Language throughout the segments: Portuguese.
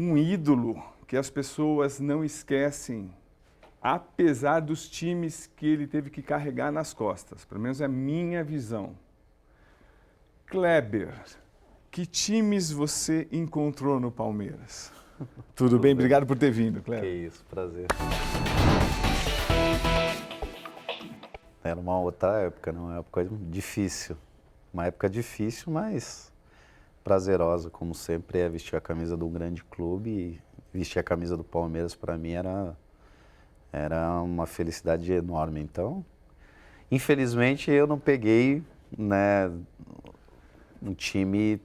um ídolo que as pessoas não esquecem, apesar dos times que ele teve que carregar nas costas. Pelo menos é a minha visão. Kleber, que times você encontrou no Palmeiras? Tudo bem? Obrigado por ter vindo, Que Kleber. isso, prazer. Era uma outra época, né? Uma época difícil. Uma época difícil, mas prazerosa, como sempre, é vestir a camisa de um grande clube. E vestir a camisa do Palmeiras, para mim, era uma felicidade enorme. Então, infelizmente, eu não peguei, né, um time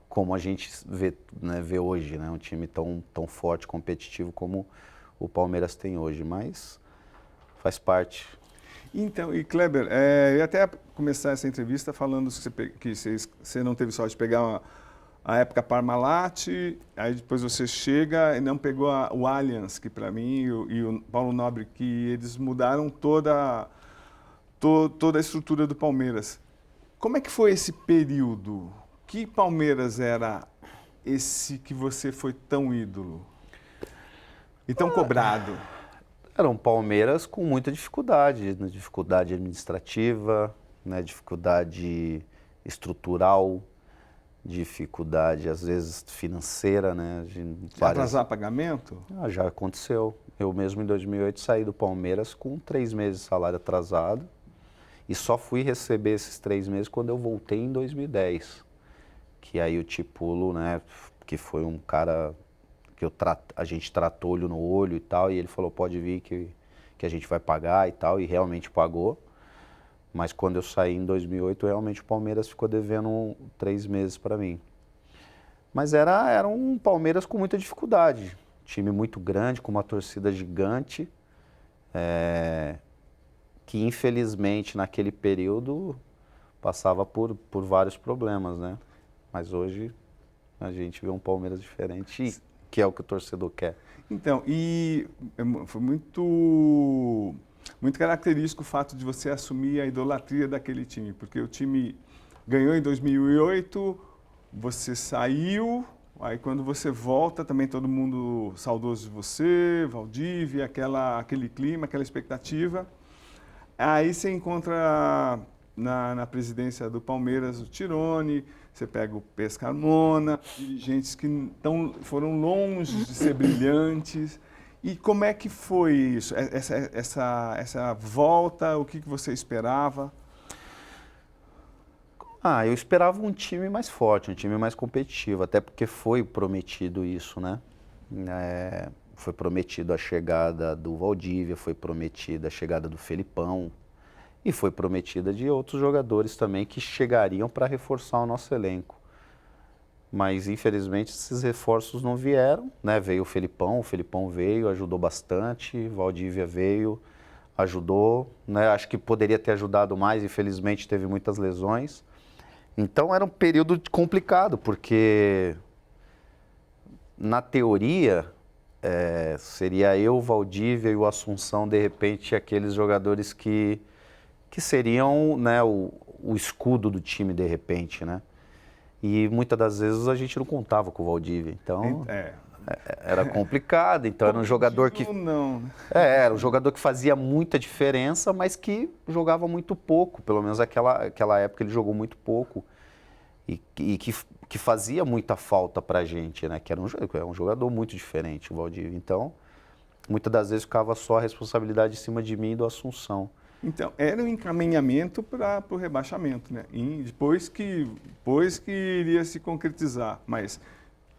como a gente vê, né, vê hoje, né? Um time tão forte, competitivo como o Palmeiras tem hoje, mas faz parte. Então, e Kleber, eu ia até começar essa entrevista falando que você não teve sorte de pegar a época Parmalat, aí depois você chega e não pegou o Allianz, que para mim e o Paulo Nobre, que eles mudaram toda a estrutura do Palmeiras. Como é que foi esse período? Que Palmeiras era esse que você foi tão ídolo e tão cobrado? Era um Palmeiras com muita dificuldade, né? Dificuldade administrativa, né? Dificuldade estrutural, dificuldade às vezes financeira, né? Atrasar pagamento? Já aconteceu. Eu mesmo em 2008 saí do Palmeiras com 3 meses de salário atrasado e só fui receber esses 3 meses quando eu voltei em 2010. Que aí o Tipulo, né, que foi um cara que a gente tratou olho no olho e tal, e ele falou, pode vir que a gente vai pagar e tal, e realmente pagou. Mas quando eu saí em 2008, realmente o Palmeiras ficou devendo 3 meses para mim. Mas era um Palmeiras com muita dificuldade, time muito grande, com uma torcida gigante, que infelizmente naquele período passava por vários problemas, né? Mas hoje a gente vê um Palmeiras diferente, que é o que o torcedor quer. Então, e foi muito característico o fato de você assumir a idolatria daquele time, porque o time ganhou em 2008, você saiu, aí quando você volta também todo mundo saudoso de você, Valdívia, aquele clima, aquela expectativa. Aí você encontra na presidência do Palmeiras o Tirone, você pega o Pescarmona, dirigentes que foram longe de ser brilhantes. E como é que foi isso? Essa volta, o que você esperava? Eu esperava um time mais forte, um time mais competitivo, até porque foi prometido isso, né? Foi prometido a chegada do Valdívia, foi prometida a chegada do Felipão e foi prometida de outros jogadores também que chegariam para reforçar o nosso elenco. Mas infelizmente esses reforços não vieram, né? Veio o Felipão veio, ajudou bastante, Valdívia veio, ajudou, né? Acho que poderia ter ajudado mais, infelizmente teve muitas lesões. Então era um período complicado, porque na teoria seria eu, Valdívia e o Assunção, de repente, aqueles jogadores que seriam, né, o escudo do time, de repente, né? E muitas das vezes a gente não contava com o Valdívia, então era complicado. Então era um jogador que não, né? era um jogador que fazia muita diferença, mas que jogava muito pouco. Pelo menos aquela época ele jogou muito pouco e que fazia muita falta pra gente, né? Que era um jogador muito diferente, o Valdívia. Então, muitas das vezes ficava só a responsabilidade em cima de mim e do Assunção. Então, era um encaminhamento para o rebaixamento, né? E depois que iria se concretizar, mas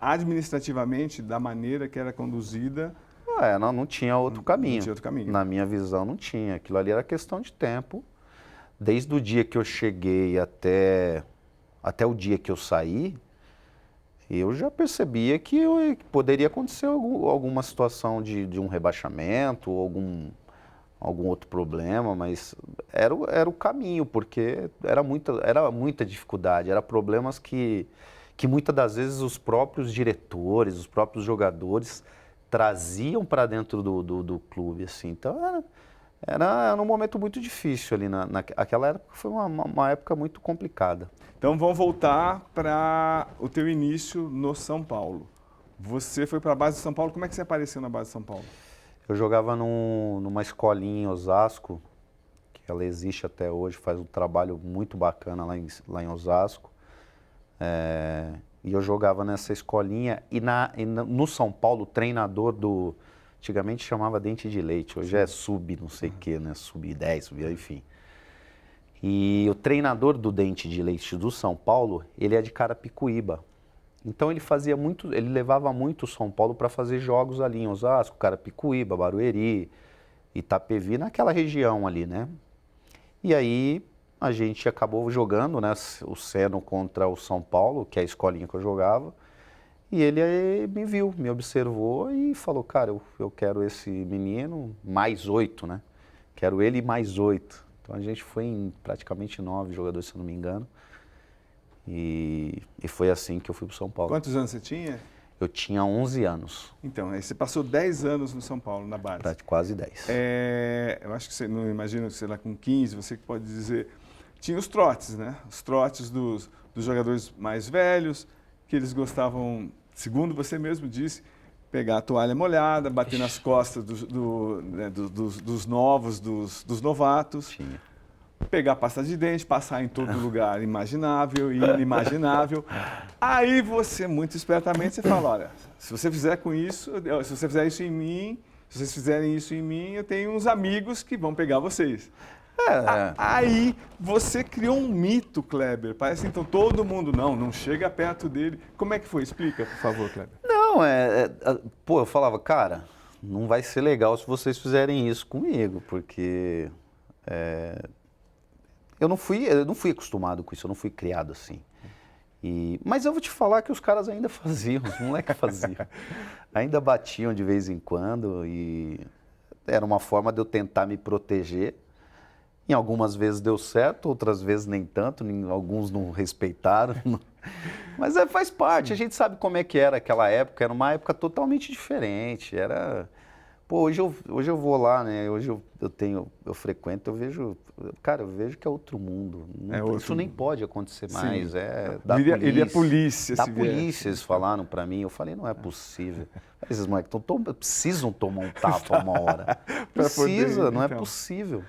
administrativamente, da maneira que era conduzida... Não tinha outro caminho. Não tinha outro caminho. Na minha visão, não tinha. Aquilo ali era questão de tempo. Desde o dia que eu cheguei até o dia que eu saí, eu já percebia que poderia acontecer alguma situação de um rebaixamento, algum outro problema, mas era o caminho, porque era muita dificuldade, eram problemas que muitas das vezes os próprios diretores, os próprios jogadores traziam para dentro do clube, assim. Então era um momento muito difícil ali, naquela época foi uma época muito complicada. Então vamos voltar para o teu início no São Paulo. você foi para a base de São Paulo. Como é que você apareceu na base de São Paulo? Eu jogava numa escolinha em Osasco, que ela existe até hoje, faz um trabalho muito bacana lá em Osasco. E eu jogava nessa escolinha no São Paulo, o treinador antigamente chamava Dente de Leite, hoje é sub não sei o que, né? Sub 10, enfim. E o treinador do Dente de Leite do São Paulo, ele é de Carapicuíba. Então ele levava muito o São Paulo para fazer jogos ali em Osasco, Carapicuíba, Barueri, Itapevi, naquela região ali, né? E aí a gente acabou jogando, né, o Seno contra o São Paulo, que é a escolinha que eu jogava. E ele me viu, me observou e falou, cara, eu quero esse menino mais 8, né? Quero ele mais 8. Então a gente foi em praticamente 9 jogadores, se eu não me engano. E foi assim que eu fui para o São Paulo. Quantos anos você tinha? Eu tinha 11 anos. Então, aí você passou 10 anos no São Paulo, na base. Quase 10. Eu acho que você não imagina, sei lá, com 15, você que pode dizer... Tinha os trotes, né? Os trotes dos jogadores mais velhos, que eles gostavam, segundo você mesmo disse, pegar a toalha molhada, bater nas costas dos novos, dos novatos. Tinha. Pegar pasta de dente, passar em todo lugar imaginável e inimaginável. Aí você, muito espertamente, você fala, olha, se você fizer isso em mim, se vocês fizerem isso em mim, eu tenho uns amigos que vão pegar vocês. Aí você criou um mito, Kleber. Parece então todo mundo, não chega perto dele. Como é que foi? Explica, por favor, Kleber. Não, eu falava, cara, não vai ser legal se vocês fizerem isso comigo, porque... Eu não fui acostumado com isso, eu não fui criado assim. Mas eu vou te falar que os caras ainda faziam, os moleques faziam. Ainda batiam de vez em quando e era uma forma de eu tentar me proteger. Em algumas vezes deu certo, outras vezes nem tanto, alguns não respeitaram. Mas faz parte, a gente sabe como é que era aquela época, era uma época totalmente diferente. Hoje eu vou lá, né? Hoje eu frequento, eu vejo que é outro mundo. Isso nem pode acontecer mais. Ele é polícia. Da polícia, eles falaram pra mim. Eu falei, não é possível. Esses moleques precisam tomar um tapa uma hora. Precisa, não é possível.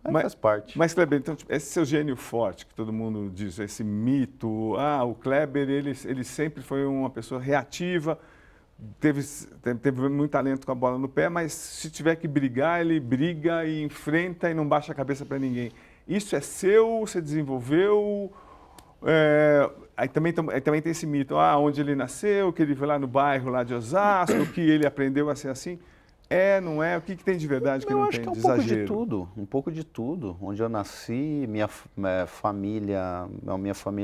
Mas faz parte. Mas, Kleber, então, esse seu gênio forte, que todo mundo diz, esse mito, o Kleber, ele sempre foi uma pessoa reativa, teve muito talento com a bola no pé, mas se tiver que brigar, ele briga e enfrenta e não baixa a cabeça para ninguém. Isso é seu, você desenvolveu? Aí também tem esse mito, onde ele nasceu, que ele foi lá no bairro lá de Osasco, que ele aprendeu a ser assim. Não é? O que tem de verdade que não tem? Eu acho que é um pouco de tudo. Onde eu nasci, minha família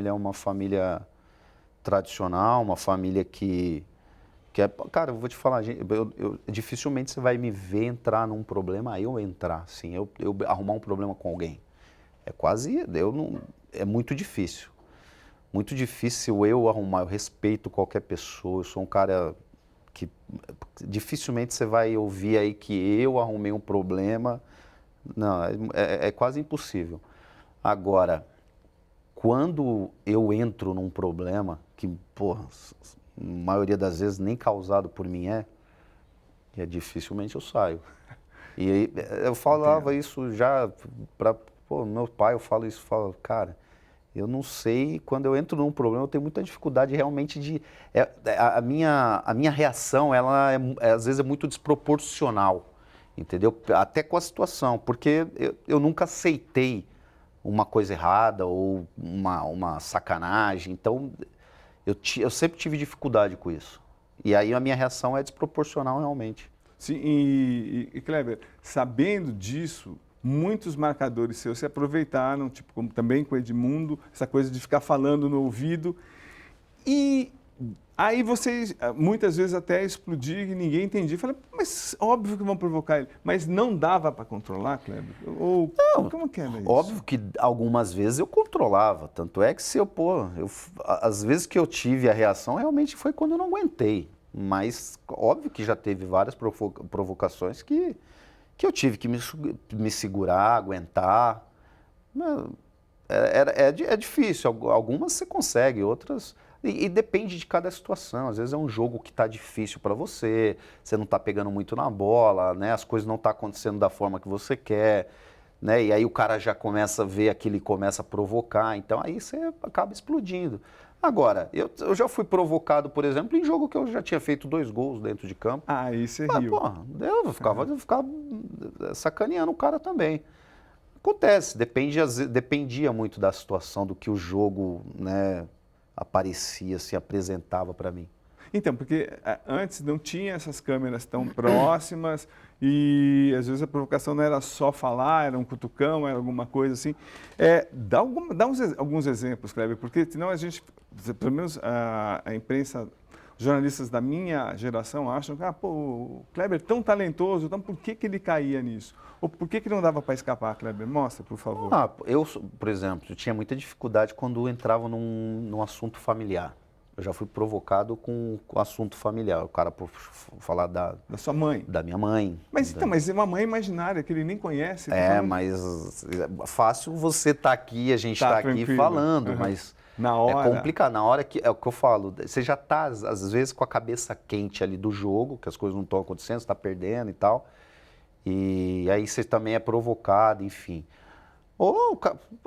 é uma família tradicional, uma família que cara, eu vou te falar, dificilmente você vai me ver entrar num problema, aí eu entrar, assim, eu arrumar um problema com alguém. É muito difícil. Muito difícil eu arrumar, eu respeito qualquer pessoa, eu sou um cara que dificilmente você vai ouvir aí que eu arrumei um problema. Não, é quase impossível. Agora, quando eu entro num problema, que, porra, a maioria das vezes nem causado por mim dificilmente eu saio. E aí, eu falava isso já para meu pai, eu falo isso, cara, eu não sei, quando eu entro num problema, eu tenho muita dificuldade realmente a minha reação, ela às vezes é muito desproporcional, entendeu? Até com a situação, porque eu nunca aceitei uma coisa errada ou uma sacanagem, então eu sempre tive dificuldade com isso. E aí a minha reação é desproporcional realmente. Sim, e Kleber, sabendo disso, muitos marcadores seus se aproveitaram, tipo, como também com o Edmundo, essa coisa de ficar falando no ouvido. E aí vocês, muitas vezes até explodir e ninguém entendia. Falei, mas óbvio que vão provocar ele. Mas não dava para controlar, Kleber? Ou não, como que era isso? Óbvio que algumas vezes eu controlava. Tanto é que às vezes que eu tive a reação, realmente foi quando eu não aguentei. Mas óbvio que já teve várias provocações que eu tive que me segurar, aguentar. É difícil, algumas você consegue, outras E depende de cada situação. Às vezes é um jogo que está difícil para você, você não está pegando muito na bola, né? As coisas não estão acontecendo da forma que você quer, né? E aí o cara já começa a ver aquilo e começa a provocar. Então aí você acaba explodindo. Agora, eu já fui provocado, por exemplo, em jogo que eu já tinha feito 2 gols dentro de campo. Aí você Mas, riu. pô, eu ficava sacaneando o cara também. Acontece, dependia muito da situação, do que o jogo, né, aparecia, se apresentava para mim. Então, porque antes não tinha essas câmeras tão próximas e às vezes a provocação não era só falar, era um cutucão, era alguma coisa assim. Dá alguns exemplos, Kleber, porque senão a gente, pelo menos a imprensa, jornalistas da minha geração acham que pô, o Kleber é tão talentoso, então por que ele caía nisso? Ou por que não dava para escapar, Kleber? Mostra, por favor. Eu, por exemplo, eu tinha muita dificuldade quando entrava num assunto familiar. Eu já fui provocado com assunto familiar. O cara por falar da sua mãe. Da minha mãe. Mas é uma mãe imaginária que ele nem conhece. Mas é fácil você estar aqui, a gente está aqui falando, mas na hora... é complicado. Na hora que, é o que eu falo, você já está, às vezes, com a cabeça quente ali do jogo, que as coisas não estão acontecendo, você está perdendo e tal. E aí você também é provocado, enfim.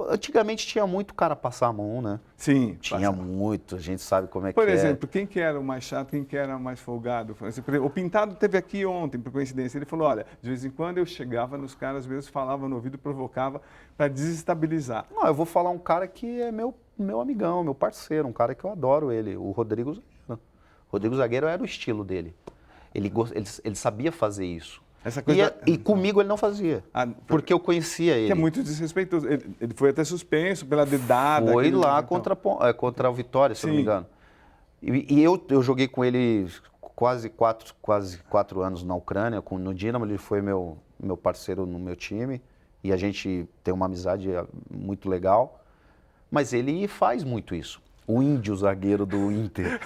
Antigamente tinha muito cara passar a mão, né? Sim. Tinha muito, a gente sabe como é que é. Por exemplo, quem que era o mais chato, quem que era o mais folgado? O Pintado teve aqui ontem, por coincidência. Ele falou, olha, de vez em quando eu chegava nos caras, às vezes falava no ouvido, provocava para desestabilizar. Não, eu vou falar um cara que é meu amigão, meu parceiro, um cara que eu adoro ele, o Rodrigo Zagueiro. O Rodrigo Zagueiro era o estilo dele. Ele sabia fazer isso. Essa coisa e comigo ele não fazia, porque eu conhecia ele. Que é muito desrespeitoso. Ele foi até suspenso pela dedada. Foi lá contra o Vitória, se eu não me engano. E eu joguei com ele quase quatro anos na Ucrânia, no Dinamo. Ele foi meu parceiro no meu time e a gente tem uma amizade muito legal. Mas ele faz muito isso. O Índio, zagueiro do Inter.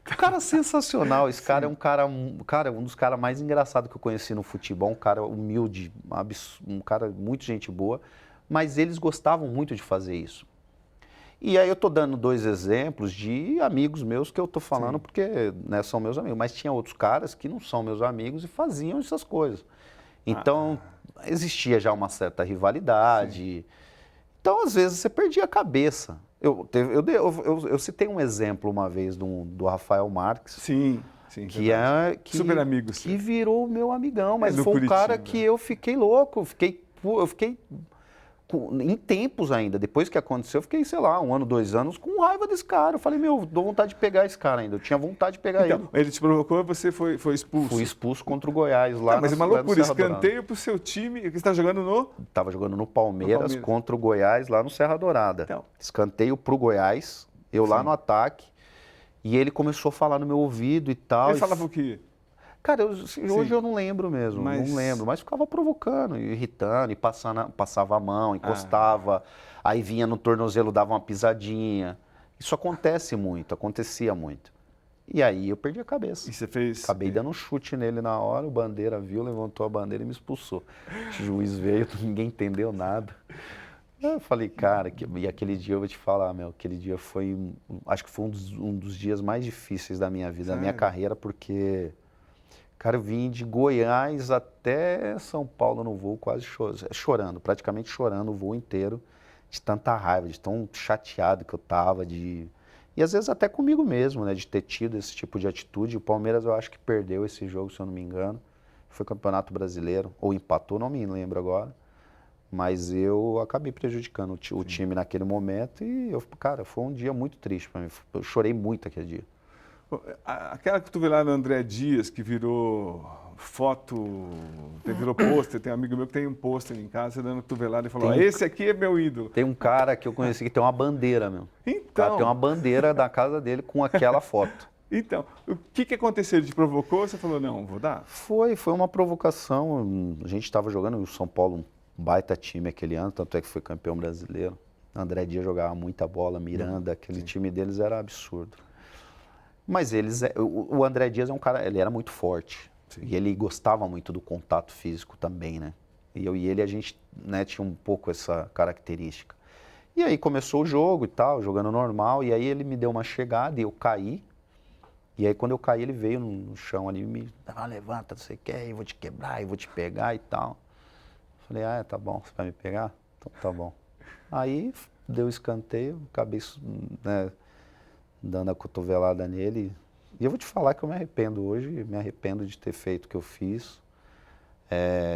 Um cara sensacional. Esse cara é um dos caras mais engraçados que eu conheci no futebol. Um cara humilde, um cara muito gente boa. Mas eles gostavam muito de fazer isso. E aí eu tô dando 2 exemplos de amigos meus que eu tô falando porque, né, são meus amigos. Mas tinha outros caras que não são meus amigos e faziam essas coisas. Então, existia já uma certa rivalidade. Então, às vezes, você perdia a cabeça. Eu citei um exemplo uma vez do Rafael Marques. Sim. Super amigos. Que virou meu amigão, mas foi um cara que eu fiquei louco, eu fiquei em tempos ainda, depois que aconteceu, eu fiquei, sei lá, 1 ano, 2 anos com raiva desse cara. Eu falei, dou vontade de pegar esse cara ainda. Eu tinha vontade de pegar ele. Ele te provocou e você foi expulso. Fui expulso contra o Goiás lá. Mas é uma loucura, escanteio pro seu time, que você está jogando no... Estava jogando no Palmeiras contra o Goiás lá no Serra Dourada. Então. Escanteio pro Goiás, eu lá no ataque, e ele começou a falar no meu ouvido e tal. Ele falava o quê? Cara, hoje eu não lembro mesmo, não lembro, mas ficava provocando, irritando, e passava a mão, encostava, aí vinha no tornozelo, dava uma pisadinha. Isso acontecia muito. E aí eu perdi a cabeça. E você fez... Acabei dando um chute nele na hora, o bandeira viu, levantou a bandeira e me expulsou. O juiz veio, ninguém entendeu nada. Eu falei, cara, e aquele dia eu vou te falar, aquele dia foi, acho que foi um dos dias mais difíceis da minha vida, da minha carreira, porque... Cara, eu vim de Goiás até São Paulo no voo, quase chorando, praticamente chorando o voo inteiro, de tanta raiva, de tão chateado que eu tava, e às vezes até comigo mesmo, né, de ter tido esse tipo de atitude. O Palmeiras eu acho que perdeu esse jogo, se eu não me engano, foi Campeonato Brasileiro, ou empatou, não me lembro agora, mas eu acabei prejudicando o time naquele momento e, cara, foi um dia muito triste para mim, eu chorei muito aquele dia. Aquela cotovelada do André Dias, que virou foto, virou pôster, tem um amigo meu que tem um pôster em casa, dando cotovelada e falou, esse aqui é meu ídolo. Tem um cara que eu conheci que tem uma bandeira, Então... O cara tem uma bandeira da casa dele com aquela foto. Então, o que aconteceu? Ele te provocou? Você falou, não, vou dar? Foi uma provocação. A gente estava jogando o São Paulo, um baita time aquele ano, tanto é que foi campeão brasileiro. André Dias jogava muita bola, Miranda, aquele time deles era absurdo. Mas o André Dias é um cara, ele era muito forte. Sim. E ele gostava muito do contato físico também, né? E eu e ele, a gente, né, tinha um pouco essa característica. E aí começou o jogo e tal, jogando normal, e aí ele me deu uma chegada e eu caí. E aí quando eu caí, ele veio no chão ali e me levanta, você quer, eu vou te quebrar, eu vou te pegar e tal. Falei, tá bom, você vai me pegar? Então tá bom. Aí deu escanteio, acabei, né, dando a cotovelada nele. E eu vou te falar que eu me arrependo hoje, me arrependo de ter feito o que eu fiz.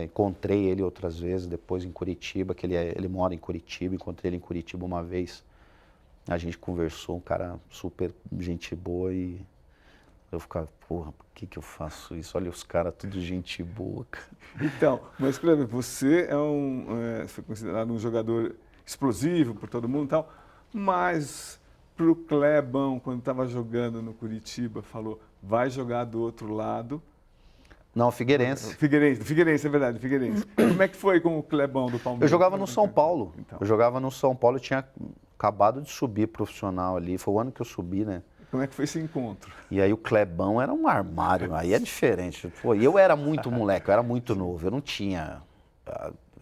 Encontrei ele outras vezes, depois em Curitiba, que ele mora em Curitiba, encontrei ele em Curitiba uma vez. A gente conversou, um cara super gente boa e eu ficava, porra, por que eu faço isso? Olha os caras, tudo gente boa, cara. Então, mas Kleber, você foi considerado um jogador explosivo por todo mundo e tal, mas pro Clebão, quando estava jogando no Curitiba, falou, vai jogar do outro lado. Não, Figueirense. Figueirense, é verdade, Figueirense. Como é que foi com o Clebão do Palmeiras? Eu jogava no São Paulo. Então. Eu jogava no São Paulo, eu tinha acabado de subir profissional ali. Foi o ano que eu subi, né? Como é que foi esse encontro? E aí o Clebão era um armário, aí é diferente. Pô, eu era muito moleque, eu era muito novo. Eu não tinha...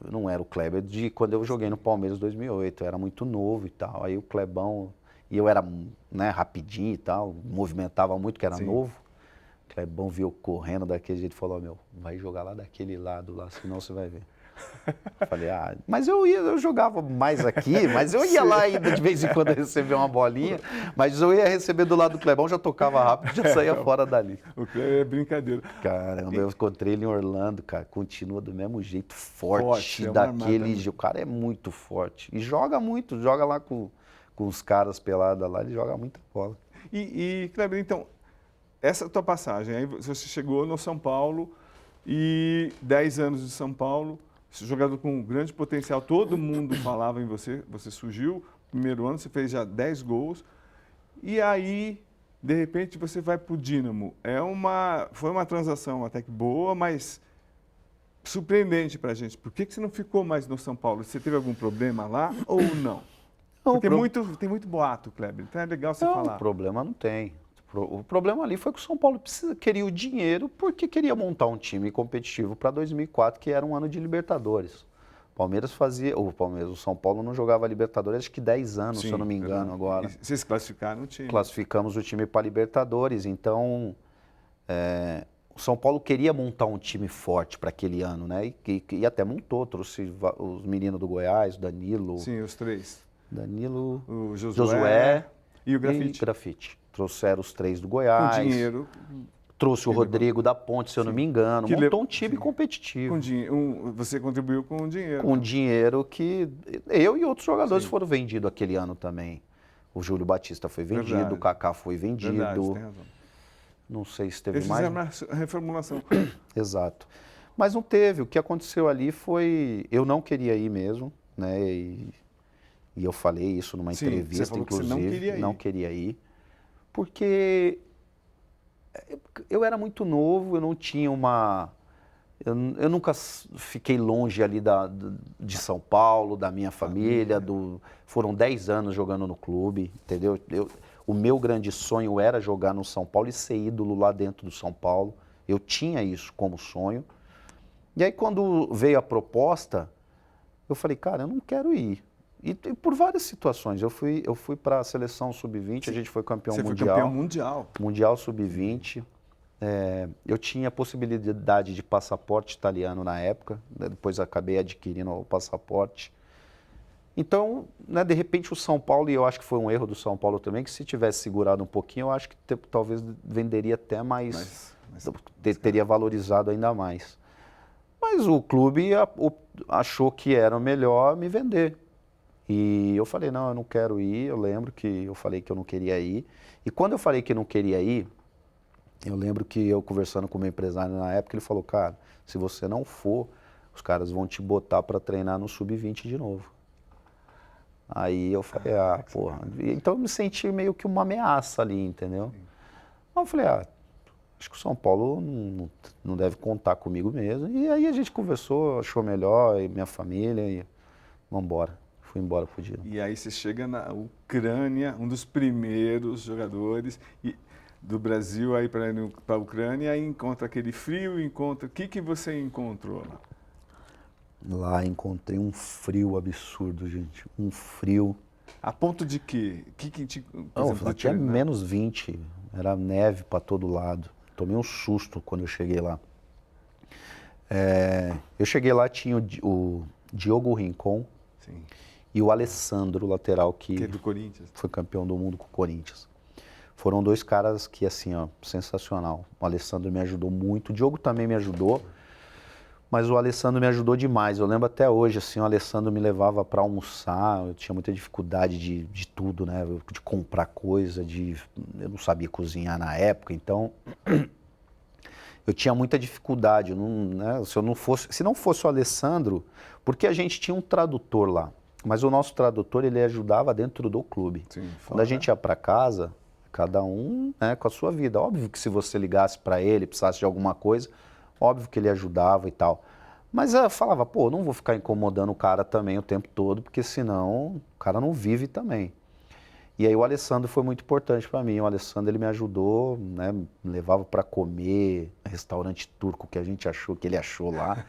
Eu não era o Kleber de quando eu joguei no Palmeiras em 2008. Eu era muito novo e tal. Aí o Clebão... E eu era, né, rapidinho e tal, movimentava muito, que era novo. O Clebão viu correndo daquele jeito e falou, meu, vai jogar lá daquele lado lá, senão você vai ver. Falei, mas eu jogava mais aqui, mas eu ia lá ainda de vez em quando receber uma bolinha, mas eu ia receber do lado do Clebão, já tocava rápido, já saía fora dali. O Kleber é brincadeira. Caramba, eu encontrei ele em Orlando, cara, continua do mesmo jeito, forte daquele jeito. O cara é muito forte e joga muito, joga lá com os caras pelados lá, ele joga muita bola. E Kleber, então, essa tua passagem, aí você chegou no São Paulo e 10 anos de São Paulo, jogador com grande potencial, todo mundo falava em você, você surgiu, primeiro ano você fez já 10 gols, e aí, de repente, você vai para o Dínamo. Foi uma transação até que boa, mas surpreendente para a gente. Por que você não ficou mais no São Paulo? Você teve algum problema lá ou não? Porque tem muito boato, Kleber, então é legal você falar. Não, problema não tem. O problema ali foi que o São Paulo queria o dinheiro porque queria montar um time competitivo para 2004, que era um ano de Libertadores. O São Paulo não jogava Libertadores, acho que 10 anos, se eu não me engano, agora. E vocês classificaram o time? Classificamos o time para Libertadores, então o São Paulo queria montar um time forte para aquele ano, né? E até montou, trouxe os meninos do Goiás, Danilo. Sim, os três. Danilo, o Josué e o Grafite. Trouxeram os três do Goiás. Com dinheiro. Trouxe o Rodrigo da Ponte, se eu não me engano. Montou um time competitivo. Você contribuiu com dinheiro. Com dinheiro que eu e outros jogadores foram vendidos aquele ano também. O Júlio Batista foi vendido, o Kaká foi vendido. Verdade, tem razão. Não sei se teve Eles mais. fizeram a reformulação. Exato. Mas não teve. O que aconteceu ali foi... Eu não queria ir mesmo, né? E eu falei isso numa entrevista, você falou inclusive. Que você não queria ir. Não queria ir. Porque eu era muito novo, eu não tinha uma... Eu nunca fiquei longe ali de São Paulo, da minha família. Foram 10 anos jogando no clube, entendeu? O meu grande sonho era jogar no São Paulo e ser ídolo lá dentro do São Paulo. Eu tinha isso como sonho. E aí quando veio a proposta, eu falei, cara, eu não quero ir. E por várias situações. Eu fui para a seleção sub-20, a gente foi campeão mundial. Você foi campeão mundial. Mundial sub-20. Eu tinha a possibilidade de passaporte italiano na época, né? Depois acabei adquirindo o passaporte. Então, né, de repente o São Paulo, e eu acho que foi um erro do São Paulo também, que se tivesse segurado um pouquinho, eu acho que talvez venderia até mais, teria valorizado ainda mais. Mas o clube achou que era melhor me vender. E eu falei, não, eu não quero ir. Eu lembro que eu falei que eu não queria ir. E quando eu falei que não queria ir, eu lembro que eu conversando com o meu empresário na época, ele falou, cara, se você não for, os caras vão te botar para treinar no sub-20 de novo. Aí eu falei, porra. Então eu me senti meio que uma ameaça ali, entendeu? Aí eu falei, acho que o São Paulo não deve contar comigo mesmo. E aí a gente conversou, achou melhor, e minha família, e vamos embora. Fui embora pro Dínamo. E aí você chega na Ucrânia, um dos primeiros jogadores do Brasil aí para a Ucrânia, aí encontra aquele frio, o que você encontrou lá? Lá encontrei um frio absurdo, gente. Um frio. A ponto de quê? Que te, por Não, exemplo, lá de tinha treinar? menos 20, era neve para todo lado. Tomei um susto quando eu cheguei lá. Eu cheguei lá, tinha o Diogo Rincon Sim. e o Alessandro, lateral, Que é que do Corinthians. foi campeão do mundo com o Corinthians. Foram dois caras que, assim, ó, sensacional. O Alessandro me ajudou muito, o Diogo também me ajudou, mas o Alessandro me ajudou demais. Eu lembro até hoje, assim, o Alessandro me levava para almoçar, eu tinha muita dificuldade de tudo, né? De comprar coisa, eu não sabia cozinhar na época, então eu tinha muita dificuldade. Eu não, né? Se não fosse o Alessandro, porque a gente tinha um tradutor lá, mas o nosso tradutor ele ajudava dentro do clube. Sim, Quando a fora. gente ia para casa, cada um, né, com a sua vida. Óbvio que se você ligasse para ele, precisasse de alguma coisa, óbvio que ele ajudava e tal. Mas eu falava, pô, não vou ficar incomodando o cara também o tempo todo, porque senão o cara não vive também. E aí o Alessandro foi muito importante para mim. O Alessandro ele me ajudou, né, me levava para comer, restaurante turco que a gente achou, que ele achou lá.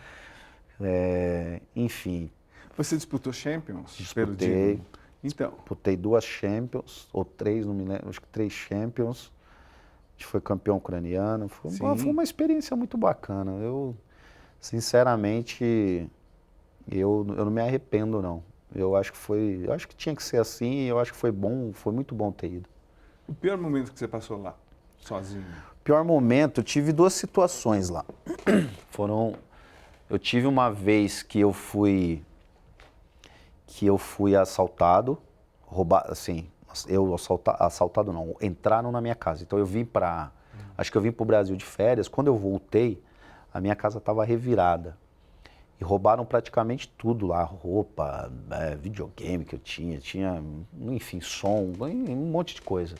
Enfim, Você disputou Champions pelo disputei, Dinamo? Então, disputei 2 Champions, ou 3, não me lembro, acho que 3 Champions. A gente foi campeão ucraniano. Foi sim. uma experiência muito bacana. Eu, sinceramente, eu não me arrependo, não. Eu acho que tinha que ser assim, eu acho que foi bom, foi muito bom ter ido. O pior momento que você passou lá, sozinho? Pior momento, eu tive 2 situações lá. Eu tive uma vez que eu fui assaltado, roubado, assim, assaltado não, entraram na minha casa. Então acho que eu vim para o Brasil de férias. Quando eu voltei, a minha casa estava revirada. E roubaram praticamente tudo lá, roupa, videogame que eu tinha, enfim, som, um monte de coisa.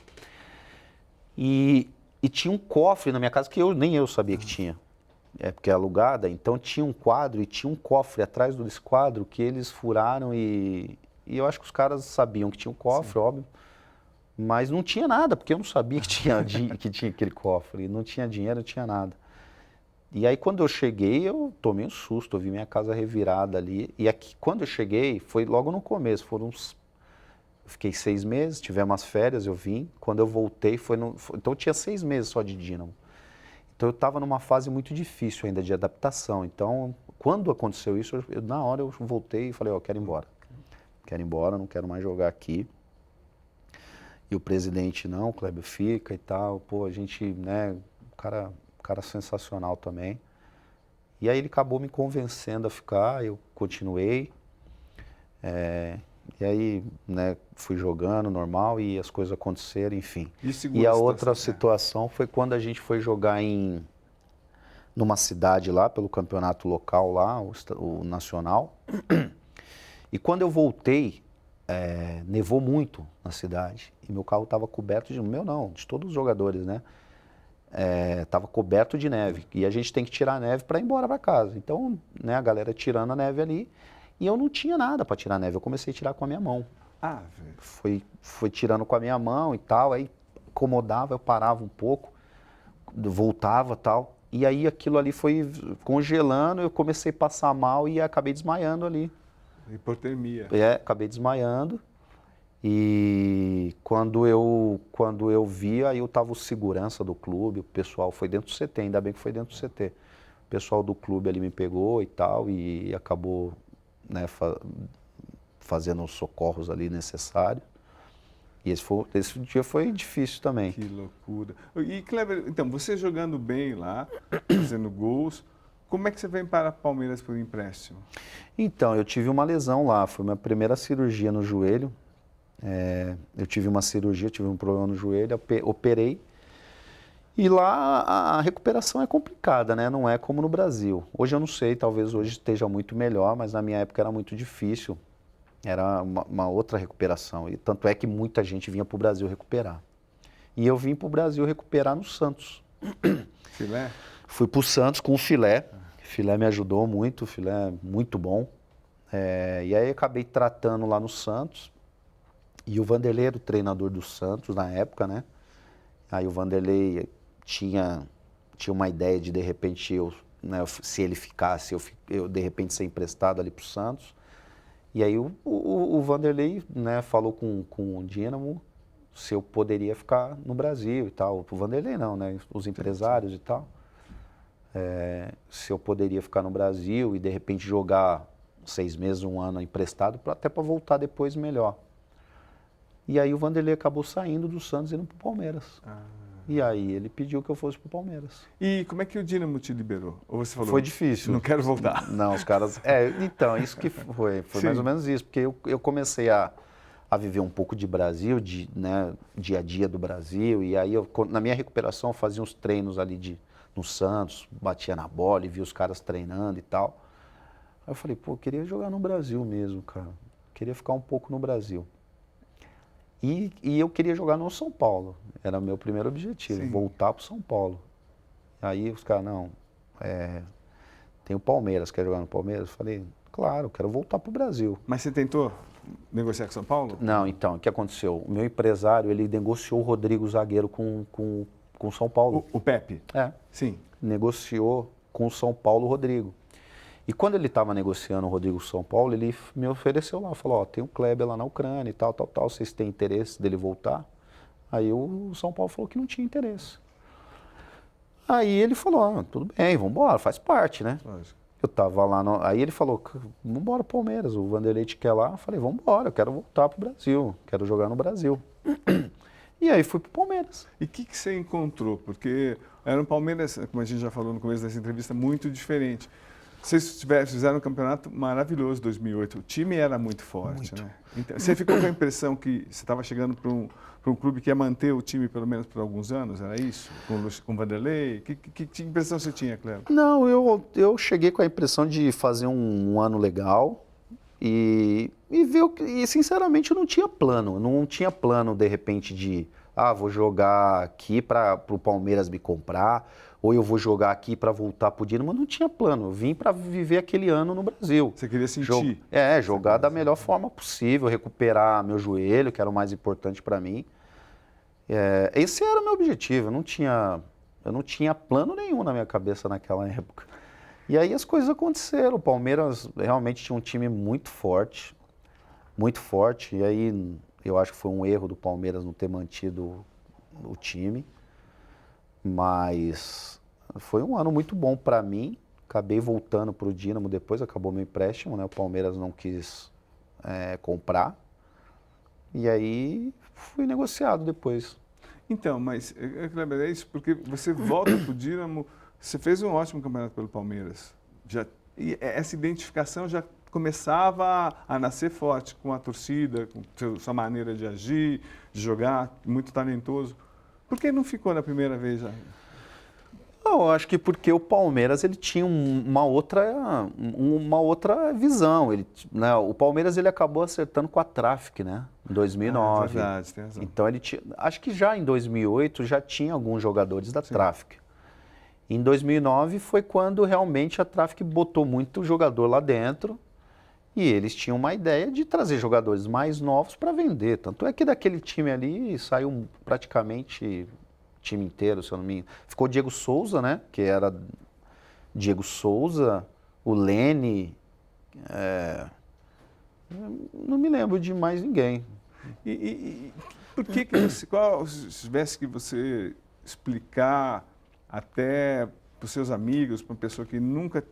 E tinha um cofre na minha casa que nem eu sabia que tinha. Porque é alugada, então tinha um quadro e tinha um cofre atrás desse quadro que eles furaram e eu acho que os caras sabiam que tinha um cofre, Sim. óbvio, mas não tinha nada, porque eu não sabia que tinha, que tinha aquele cofre, não tinha dinheiro, não tinha nada. E aí quando eu cheguei, eu tomei um susto, eu vi minha casa revirada ali, e aqui, quando eu cheguei, foi logo no começo, eu fiquei 6 meses, tivemos umas férias, eu vim, quando eu voltei, então eu tinha 6 meses só de Dínamo. Então eu estava numa fase muito difícil ainda de adaptação. Então, quando aconteceu isso, na hora eu voltei e falei, ó, quero ir embora. Quero ir embora, não quero mais jogar aqui. E o presidente, não, Kleber, fica e tal. Pô, a gente, né, cara sensacional também. E aí ele acabou me convencendo a ficar, eu continuei. E aí, né, fui jogando normal e as coisas aconteceram, enfim. E a E segunda a outra situação? situação foi quando a gente foi jogar numa cidade lá, pelo campeonato local lá, o nacional. E quando eu voltei, nevou muito na cidade. E meu carro estava coberto de todos os jogadores, né? Estava coberto de neve. E a gente tem que tirar a neve para ir embora para casa. Então, né, a galera tirando a neve ali. E eu não tinha nada para tirar a neve. Eu comecei a tirar com a minha mão. Ah, velho. Foi tirando com a minha mão e tal. Aí incomodava, eu parava um pouco, voltava e tal. E aí aquilo ali foi congelando, eu comecei a passar mal e acabei desmaiando ali. Hipotermia. Acabei desmaiando. E quando eu vi, aí eu tava o segurança do clube, o pessoal foi dentro do CT, ainda bem que foi dentro do CT. O pessoal do clube ali me pegou e tal, e acabou, né, fazendo os socorros ali necessários. E esse dia foi difícil também. Que loucura. E, Kleber, então, você jogando bem lá, fazendo gols, como é que você vem para Palmeiras por empréstimo? Então, eu tive uma lesão lá, foi minha primeira cirurgia no joelho. Eu tive uma cirurgia, tive um problema no joelho, operei. E lá a recuperação é complicada, né? Não é como no Brasil. Hoje eu não sei, talvez hoje esteja muito melhor, mas na minha época era muito difícil. Era uma outra recuperação. E tanto é que muita gente vinha para o Brasil recuperar. E eu vim para o Brasil recuperar no Santos. Filé? Fui para o Santos com o Filé. O Filé me ajudou muito, o Filé é muito bom. E aí acabei tratando lá no Santos. E o Vanderlei era o treinador do Santos na época, né? Aí o Vanderlei tinha uma ideia de repente, se ele ficasse, eu de repente ser emprestado ali para o Santos. E aí o Vanderlei, né, falou com o Dínamo se eu poderia ficar no Brasil e tal. O Vanderlei não, né? Os empresários e tal. Se eu poderia ficar no Brasil e de repente jogar 6 meses, 1 ano emprestado, até para voltar depois melhor. E aí o Vanderlei acabou saindo do Santos e indo para o Palmeiras. E aí ele pediu que eu fosse para o Palmeiras. E como é que o Dínamo te liberou? Ou você falou? Foi difícil. Não quero voltar. Não, os caras... então, isso que foi mais ou menos isso. Porque eu comecei a viver um pouco de Brasil, né, dia a dia do Brasil. E aí, na minha recuperação, eu fazia uns treinos ali no Santos, batia na bola e via os caras treinando e tal. Aí eu falei, pô, eu queria jogar no Brasil mesmo, cara. Queria ficar um pouco no Brasil. E eu queria jogar no São Paulo. Era o meu primeiro objetivo, Sim. voltar para o São Paulo. Aí os caras, não, tem o Palmeiras, quer jogar no Palmeiras? Eu falei, claro, quero voltar para o Brasil. Mas você tentou negociar com São Paulo? Não, então, o que aconteceu? O meu empresário, ele negociou o Rodrigo zagueiro com São Paulo. O Pepe? Sim. Negociou com o São Paulo o Rodrigo. E quando ele estava negociando o Rodrigo São Paulo, ele me ofereceu lá, falou, tem o Kleber lá na Ucrânia e tal, vocês têm interesse dele voltar? Aí o São Paulo falou que não tinha interesse. Aí ele falou, tudo bem, vamos embora, faz parte, né? Lógico. Eu tava lá, aí ele falou, vamos embora Palmeiras, o Vanderlei te quer lá. Eu falei, vamos embora, eu quero voltar pro Brasil, quero jogar no Brasil. E aí fui pro Palmeiras. E o que você encontrou? Porque era um Palmeiras, como a gente já falou no começo dessa entrevista, muito diferente. Vocês fizeram um campeonato maravilhoso em 2008. O time era muito forte, né? Então, você ficou com a impressão que você estava chegando para um clube que ia manter o time pelo menos por alguns anos? Era isso? Com o Vanderlei? Que impressão você tinha, Cleber? Não, eu cheguei com a impressão de fazer um ano legal e sinceramente eu não tinha plano. Não tinha plano, de repente, de vou jogar aqui para o Palmeiras me comprar, ou eu vou jogar aqui para voltar para o Dínamo. Não tinha plano, eu vim para viver aquele ano no Brasil. Você queria sentir? Jogar da melhor forma possível, recuperar meu joelho, que era o mais importante para mim. Esse era o meu objetivo, eu não tinha plano nenhum na minha cabeça naquela época. E aí as coisas aconteceram, o Palmeiras realmente tinha um time muito forte, e aí eu acho que foi um erro do Palmeiras não ter mantido o time. Mas foi um ano muito bom para mim. Acabei voltando para o Dínamo depois, acabou meu empréstimo, né? O Palmeiras não quis comprar. E aí fui negociado depois. Então, mas, Kleber, é isso porque você volta para o Dínamo, você fez um ótimo campeonato pelo Palmeiras. E essa identificação já começava a nascer forte com a torcida, com sua maneira de agir, de jogar, muito talentoso. Por que não ficou na primeira vez já? Eu acho que porque o Palmeiras ele tinha uma outra visão. Né, o Palmeiras ele acabou acertando com a Traffic, né, em 2009. É verdade, tem razão. Então acho que já em 2008 já tinha alguns jogadores da Traffic. Em 2009 foi quando realmente a Traffic botou muito jogador lá dentro. E eles tinham uma ideia de trazer jogadores mais novos para vender. Tanto é que daquele time ali saiu praticamente o time inteiro, se eu não me engano. Ficou o Diego Souza, né? Que era Diego Souza, o Lene. Não me lembro de mais ninguém. E por que se tivesse que você explicar até para os seus amigos, para uma pessoa que nunca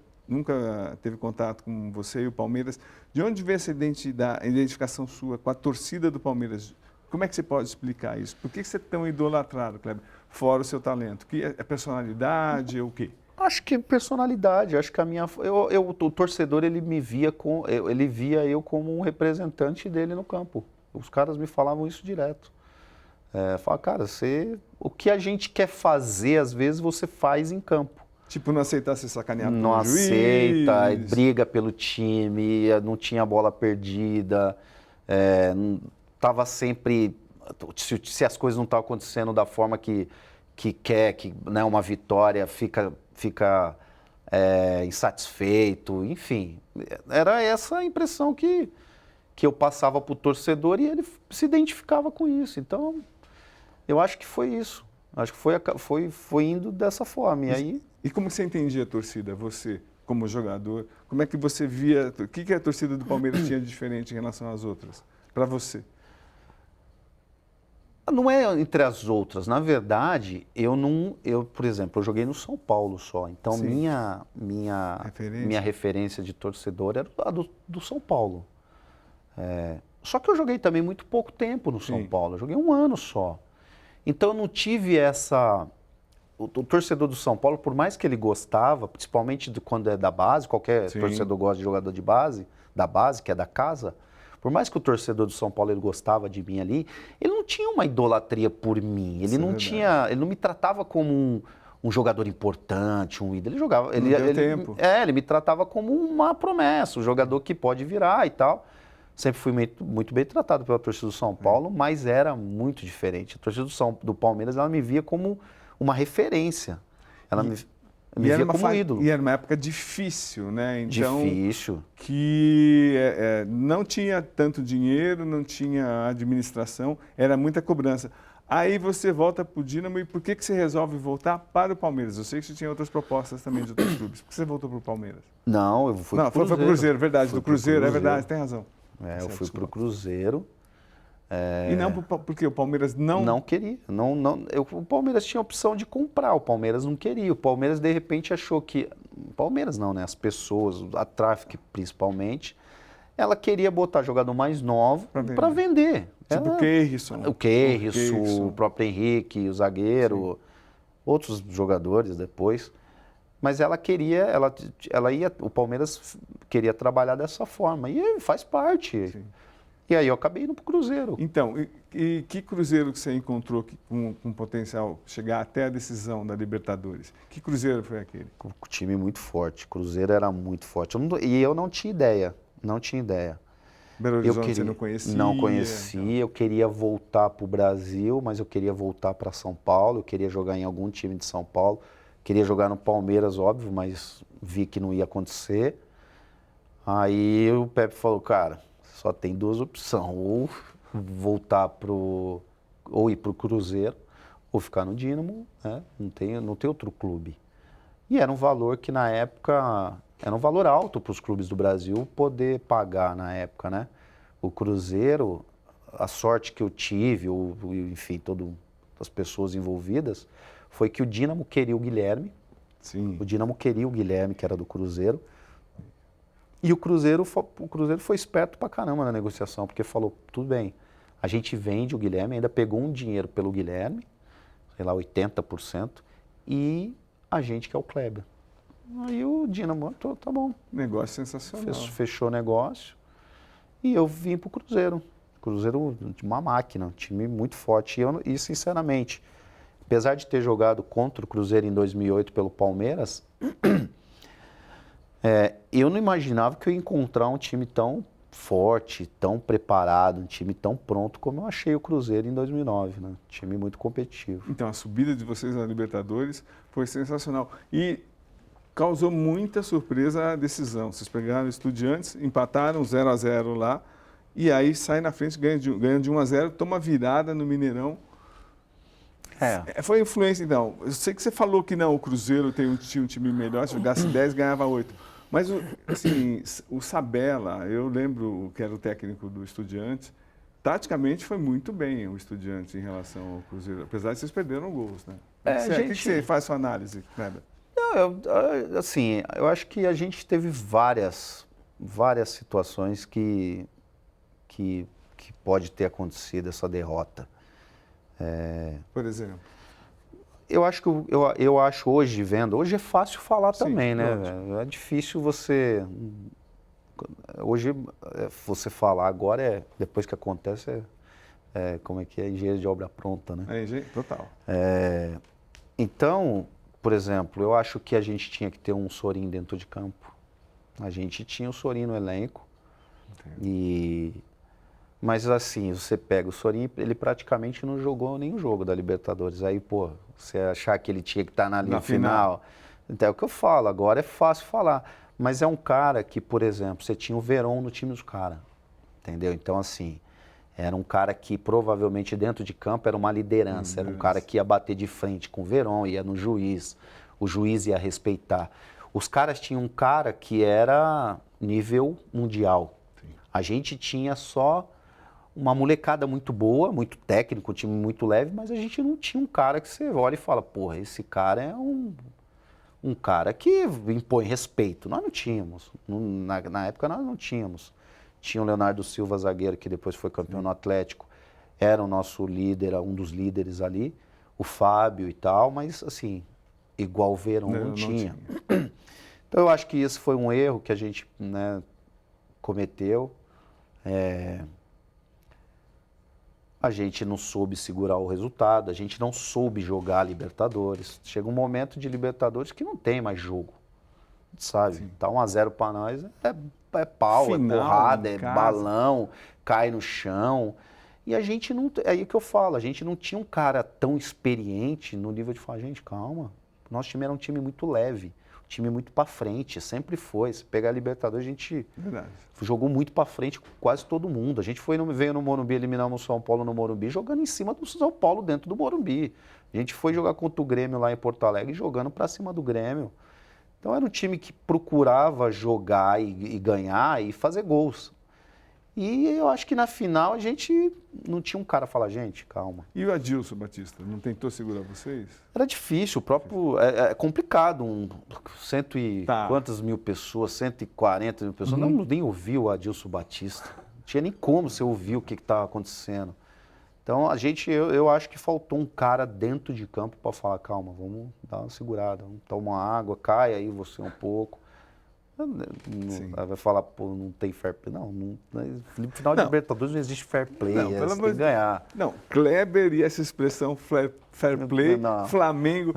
teve contato com você e o Palmeiras, de onde vem essa identificação sua com a torcida do Palmeiras? Como é que você pode explicar isso? Por que você é tão idolatrado, Kleber? Fora o seu talento. Que é personalidade ou o quê? Acho que personalidade. Acho que o torcedor ele via eu como um representante dele no campo. Os caras me falavam isso direto. Fala, cara, o que a gente quer fazer às vezes você faz em campo. Tipo, não aceitar ser sacaneado pelo Não juiz. aceita, briga pelo time, não tinha bola perdida, estava sempre... Se as coisas não estão acontecendo da forma que quer, né, uma vitória, fica insatisfeito, enfim. Era essa a impressão que eu passava para o torcedor e ele se identificava com isso. Então, eu acho que foi isso. Acho que foi indo dessa forma. E aí... E como você entendia a torcida? Você como jogador, como é que você via, o que a torcida do Palmeiras tinha de diferente em relação às outras, para você? Não é entre as outras. Na verdade, por exemplo, eu joguei no São Paulo só. Então, Sim. minha referência de torcedor era a do São Paulo. Só que eu joguei também muito pouco tempo no São Paulo. Eu joguei 1 ano só. Então, eu não tive essa... O torcedor do São Paulo, por mais que ele gostava, principalmente quando é da base, qualquer torcedor gosta de jogador de base, da base, que é da casa, por mais que o torcedor do São Paulo ele gostava de mim ali, ele não tinha uma idolatria por mim. Ele ele não me tratava como um jogador importante, um ídolo. Ele jogava, ele me tratava como uma promessa, um jogador que pode virar e tal. Sempre fui muito bem tratado pela torcida do São Paulo, mas era muito diferente. A torcida do Palmeiras, ela me via como uma referência. Ela me via como ídolo. E era uma época difícil, né? Então, difícil. Que não tinha tanto dinheiro, não tinha administração, era muita cobrança. Aí você volta para o Dínamo e por que você resolve voltar para o Palmeiras? Eu sei que você tinha outras propostas também de outros clubes. Por que você voltou para o Palmeiras? Não, eu fui para o Cruzeiro. Foi para o Cruzeiro, verdade. Do Cruzeiro, é verdade, tem razão. Eu fui para o Cruzeiro. E não porque o Palmeiras não... Não queria. O Palmeiras tinha a opção de comprar, o Palmeiras não queria. O Palmeiras, de repente, achou que... O Palmeiras não, né? As pessoas, a Traffic principalmente, ela queria botar jogador mais novo para vender. Tipo o Keirson. O Keirson, o próprio Henrique, o zagueiro, outros jogadores depois. Mas ela queria, o Palmeiras queria trabalhar dessa forma. E faz parte. Sim. E aí eu acabei indo para o Cruzeiro. Então, e que Cruzeiro que você encontrou com potencial chegar até a decisão da Libertadores? Que Cruzeiro foi aquele? Um time muito forte. O Cruzeiro era muito forte. E eu não tinha ideia. Não tinha ideia. Belo Horizonte você não conhecia? Não conhecia. Então. Eu queria voltar para o Brasil, mas eu queria voltar para São Paulo. Eu queria jogar em algum time de São Paulo. Queria jogar no Palmeiras, óbvio, mas vi que não ia acontecer. Aí o Pepe falou, cara, só tem 2 opções, ou voltar ou ir para o Cruzeiro, ou ficar no Dínamo, né? Não tem outro clube. E era um valor que na época, era um valor alto para os clubes do Brasil poder pagar na época, né? O Cruzeiro, a sorte que eu tive, ou enfim, todas as pessoas envolvidas, foi que o Dínamo queria o Guilherme. Sim. O Dínamo queria o Guilherme, que era do Cruzeiro. E o Cruzeiro foi esperto pra caramba na negociação, porque falou, tudo bem, a gente vende o Guilherme, ainda pegou um dinheiro pelo Guilherme, sei lá, 80%, e a gente quer o Kleber. Aí o Dínamo, tá bom. Negócio sensacional. Fechou o negócio e eu vim pro Cruzeiro. Cruzeiro de uma máquina, um time muito forte. E sinceramente, apesar de ter jogado contra o Cruzeiro em 2008 pelo Palmeiras, eu não imaginava que eu ia encontrar um time tão forte, tão preparado, um time tão pronto como eu achei o Cruzeiro em 2009, né? Um time muito competitivo. Então, a subida de vocês na Libertadores foi sensacional. E causou muita surpresa a decisão. Vocês pegaram Estudiantes, empataram 0-0 lá, e aí sai na frente, ganha de 1-0, toma virada no Mineirão. Foi influência, então. Eu sei que você falou que não, o Cruzeiro tinha um time melhor, se jogasse 10, ganhava 8. Mas, assim, o Sabella, eu lembro que era o técnico do Estudiantes, taticamente foi muito bem o Estudiantes em relação ao Cruzeiro, apesar de vocês perderam gols, né? O que você faz sua análise, Kleber? Eu acho que a gente teve várias situações que pode ter acontecido essa derrota. Por exemplo? Eu acho hoje, hoje é fácil falar também, né? É difícil você... Hoje, você falar agora, depois que acontece, como é que é? Engenheiro de obra pronta, né? Total. Então, por exemplo, eu acho que a gente tinha que ter um Sorin dentro de campo. A gente tinha o Sorin no elenco. Mas assim, você pega o Sorin, ele praticamente não jogou nenhum jogo da Libertadores. Aí, pô, você achar que ele tinha que estar na final. Então é o que eu falo, agora é fácil falar. Mas é um cara que, por exemplo, você tinha o Verón no time dos caras. Entendeu? Então, assim, era um cara que provavelmente dentro de campo era uma liderança. Era um cara que ia bater de frente com o Verón, ia no juiz. O juiz ia respeitar. Os caras tinham um cara que era nível mundial. Sim. A gente tinha só uma molecada muito boa, muito técnico, um time muito leve, mas a gente não tinha um cara que você olha e fala, porra, esse cara é um cara que impõe respeito. Nós não tínhamos. Na época nós não tínhamos. Tinha o Leonardo Silva, zagueiro, que depois foi campeão no Atlético. Era o nosso líder, um dos líderes ali. O Fábio e tal, mas assim, igual o Verón não tinha. Então eu acho que esse foi um erro que a gente, né, cometeu. A gente não soube segurar o resultado, a gente não soube jogar a Libertadores. Chega um momento de Libertadores que não tem mais jogo, sabe? Sim. Tá 1-0 para nós, é pau, Final, é porrada, é casa. balão, cai no chão. E a gente não, é aí que eu falo, a gente não tinha um cara tão experiente no nível de falar, gente, calma, nosso time era um time muito leve, um time muito para frente, sempre foi. Se pegar a Libertadores, a gente jogou muito para frente com quase todo mundo. A gente veio no Morumbi, eliminamos o São Paulo no Morumbi, jogando em cima do São Paulo dentro do Morumbi. A gente foi jogar contra o Grêmio lá em Porto Alegre, jogando para cima do Grêmio. Então era um time que procurava jogar e ganhar e fazer gols. E eu acho que na final a gente não tinha um cara falar, gente, calma. E o Adilson Batista, não tentou segurar vocês? Era difícil, o próprio. É complicado, quantas mil pessoas, 140 mil pessoas, não nem ouviu o Adilson Batista. Não tinha nem como você ouvir o que estava acontecendo. Então eu acho que faltou um cara dentro de campo para falar, calma, vamos dar uma segurada, vamos tomar uma água, cai aí você um pouco. Vai falar, pô, não tem fair play. No final de Libertadores não existe fair play, você tem que ganhar. Não, Kleber e essa expressão fair play, não. Flamengo,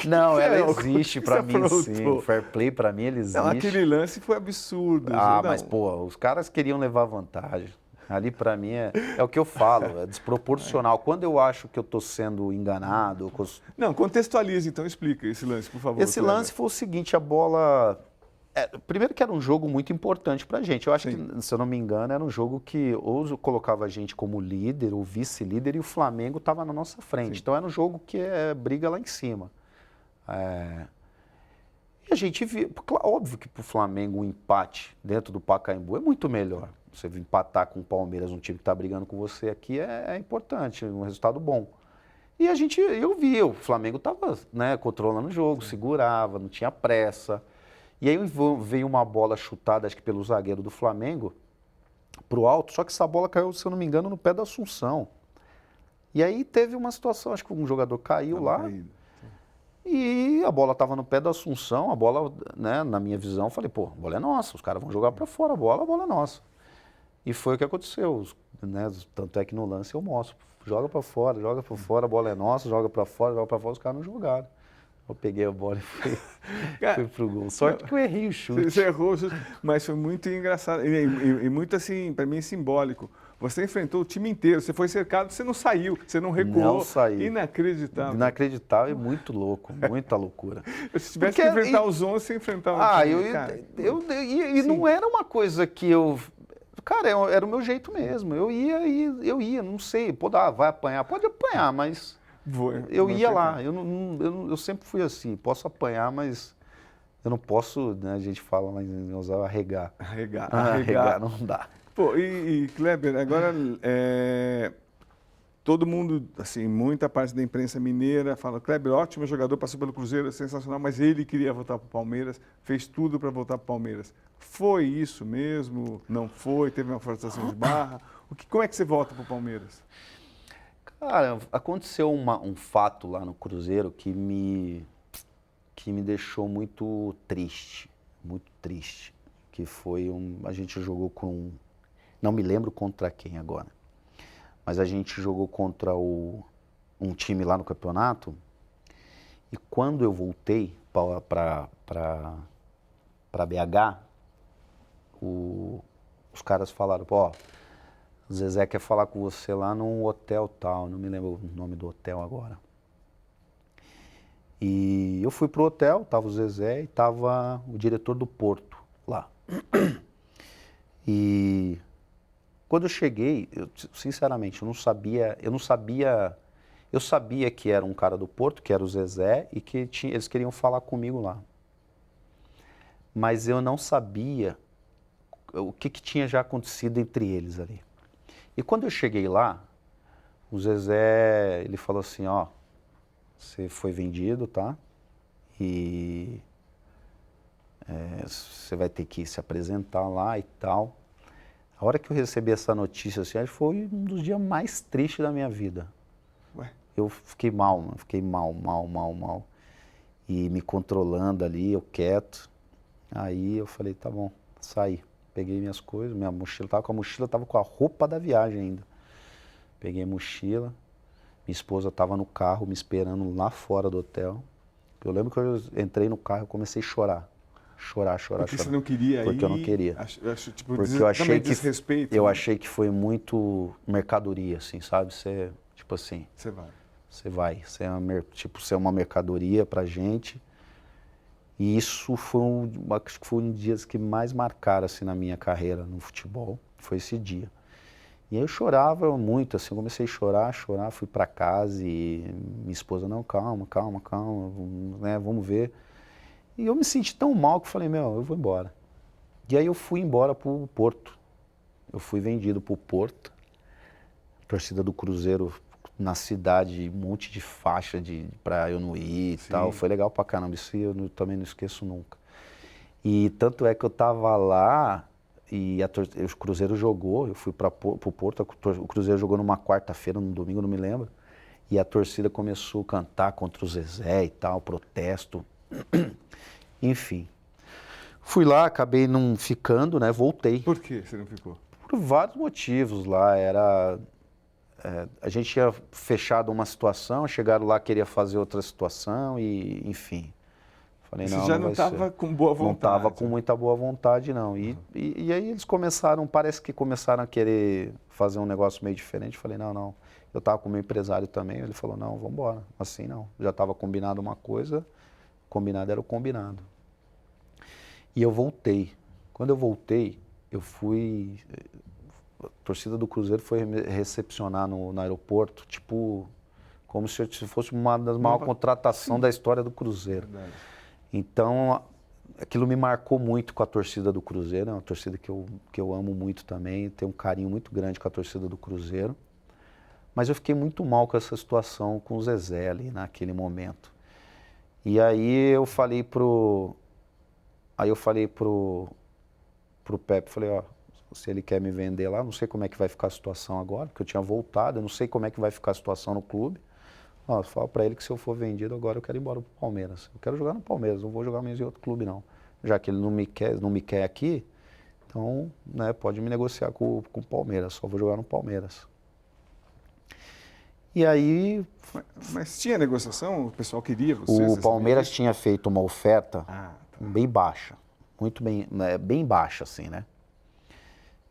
não, ela existe pra mim, sim. Fair play pra mim, ele existe. Não, aquele lance foi absurdo. Mas, pô, os caras queriam levar vantagem. Ali pra mim é o que eu falo, é desproporcional. Quando eu acho que eu tô sendo enganado... Não, contextualize então, explica esse lance, por favor. Esse lance foi o seguinte, a bola... primeiro que era um jogo muito importante pra gente. Eu acho que, se eu não me engano, era um jogo que ou colocava a gente como líder ou vice-líder e o Flamengo estava na nossa frente. Sim. Então era um jogo que briga lá em cima. E a gente viu... Óbvio que pro Flamengo um empate dentro do Pacaembu é muito melhor. Você empatar com o Palmeiras, um time que está brigando com você aqui, é importante, um resultado bom. E eu vi, o Flamengo estava, né, controlando o jogo, segurava, não tinha pressa. E aí veio uma bola chutada, acho que pelo zagueiro do Flamengo, pro alto, só que essa bola caiu, se eu não me engano, no pé da Assunção. E aí teve uma situação, acho que um jogador caiu lá, e a bola estava no pé da Assunção, a bola, né, na minha visão, eu falei, pô, a bola é nossa, os caras vão jogar para fora a bola é nossa. E foi o que aconteceu, né, tanto é que no lance eu mostro, joga para fora, a bola é nossa, joga para fora, os caras não jogaram. Eu peguei a bola e fui pro gol. Sorte que eu errei o chute. Você errou o chute, mas foi muito engraçado e muito assim, para mim, simbólico. Você enfrentou o time inteiro, você foi cercado, você não saiu, você não recuou. Não saí. Inacreditável. Inacreditável e muito louco, muita loucura. Se tivesse que enfrentar os 11, você enfrentava o time, cara. E não era uma coisa que eu... Cara, era o meu jeito mesmo. Eu ia, não sei, vai apanhar, pode apanhar, mas... Eu ia lá, eu sempre fui assim, posso apanhar, mas eu não posso, né, a gente fala lá em usar arregar. Arregar não dá. Pô, e Kleber, agora todo mundo, assim, muita parte da imprensa mineira fala, Kleber, ótimo jogador, passou pelo Cruzeiro, sensacional, mas ele queria voltar para o Palmeiras, fez tudo para voltar para o Palmeiras. Foi isso mesmo? Não foi? Teve uma forçação de barra? Como é que você volta para o Palmeiras? Cara, aconteceu um fato lá no Cruzeiro que me deixou muito triste, que foi a gente jogou não me lembro contra quem agora, mas a gente jogou contra um time lá no campeonato e quando eu voltei para BH, os caras falaram, ó, o Zezé quer falar com você lá num hotel tal, não me lembro o nome do hotel agora. E eu fui pro hotel, tava o Zezé e tava o diretor do Porto lá. E quando eu cheguei, sinceramente, eu sabia que era um cara do Porto, que era o Zezé, e que eles queriam falar comigo lá. mas eu não sabia o que tinha já acontecido entre eles ali. E quando eu cheguei lá, o Zezé, ele falou assim, ó, você foi vendido, tá? E você vai ter que se apresentar lá e tal. A hora que eu recebi essa notícia, assim, foi um dos dias mais tristes da minha vida. Ué? Eu fiquei mal, mano, fiquei mal. E me controlando ali, eu quieto. Aí eu falei, tá bom, saí. Peguei minhas coisas, minha mochila, tava com a roupa da viagem ainda. Peguei a mochila, minha esposa tava no carro me esperando lá fora do hotel. Eu lembro que eu entrei no carro e comecei a chorar. Chorar. Porque você não queria ir? Porque eu não queria. Tipo, Porque eu achei que desrespeito. eu né? achei que foi muito mercadoria, assim, sabe? Você, tipo assim, Você vai. você é uma mercadoria pra gente. E isso foi acho que foi um dos dias que mais marcaram assim na minha carreira no futebol, foi esse dia. E aí eu chorava muito, assim, eu comecei a chorar, fui pra casa e minha esposa, não, calma, né, vamos ver. E eu me senti tão mal que eu falei, meu, eu vou embora. E aí eu fui embora pro Porto. Eu fui vendido pro Porto. A torcida do Cruzeiro na cidade, um monte de faixa pra eu não ir e tal. Foi legal pra caramba, isso eu também não esqueço nunca. E tanto é que eu tava lá e o Cruzeiro jogou, eu fui pro Porto, o Cruzeiro jogou numa quarta-feira, num domingo, não me lembro. E a torcida começou a cantar contra o Zezé e tal, protesto. Enfim. Fui lá, acabei não ficando, né? Voltei. Por que você não ficou? Por vários motivos lá. A gente tinha fechado uma situação, chegaram lá, queria fazer outra situação e, enfim. Falei, Você não, já não não vai ser. estava com boa vontade. Não estava com muita boa vontade, não. E aí eles parece que começaram a querer fazer um negócio meio diferente. Falei, não. Eu estava com o meu empresário também, ele falou, não, vamos embora. Assim não. Já estava combinado uma coisa, combinado era o combinado. E eu voltei. Quando eu voltei, eu fui... A torcida do Cruzeiro foi me recepcionar no aeroporto, tipo, como se fosse uma das maiores contratações da história do Cruzeiro. Verdade. Então, aquilo me marcou muito com a torcida do Cruzeiro, é uma torcida que eu amo muito também, tenho um carinho muito grande com a torcida do Cruzeiro. Mas eu fiquei muito mal com essa situação com o Zezé ali naquele momento. E aí eu falei pro Pepe, falei, ó, se ele quer me vender lá, não sei como é que vai ficar a situação agora, porque eu tinha voltado, eu não sei como é que vai ficar a situação no clube. Ó, fala pra ele que se eu for vendido agora eu quero ir embora pro Palmeiras. Eu quero jogar no Palmeiras, não vou jogar mais em outro clube não. Já que ele não me quer aqui, então, né, pode me negociar com o Palmeiras, só vou jogar no Palmeiras. E aí... Mas tinha negociação? O pessoal queria você? O Palmeiras tinha feito uma oferta bem baixa, muito bem, bem baixa assim, né?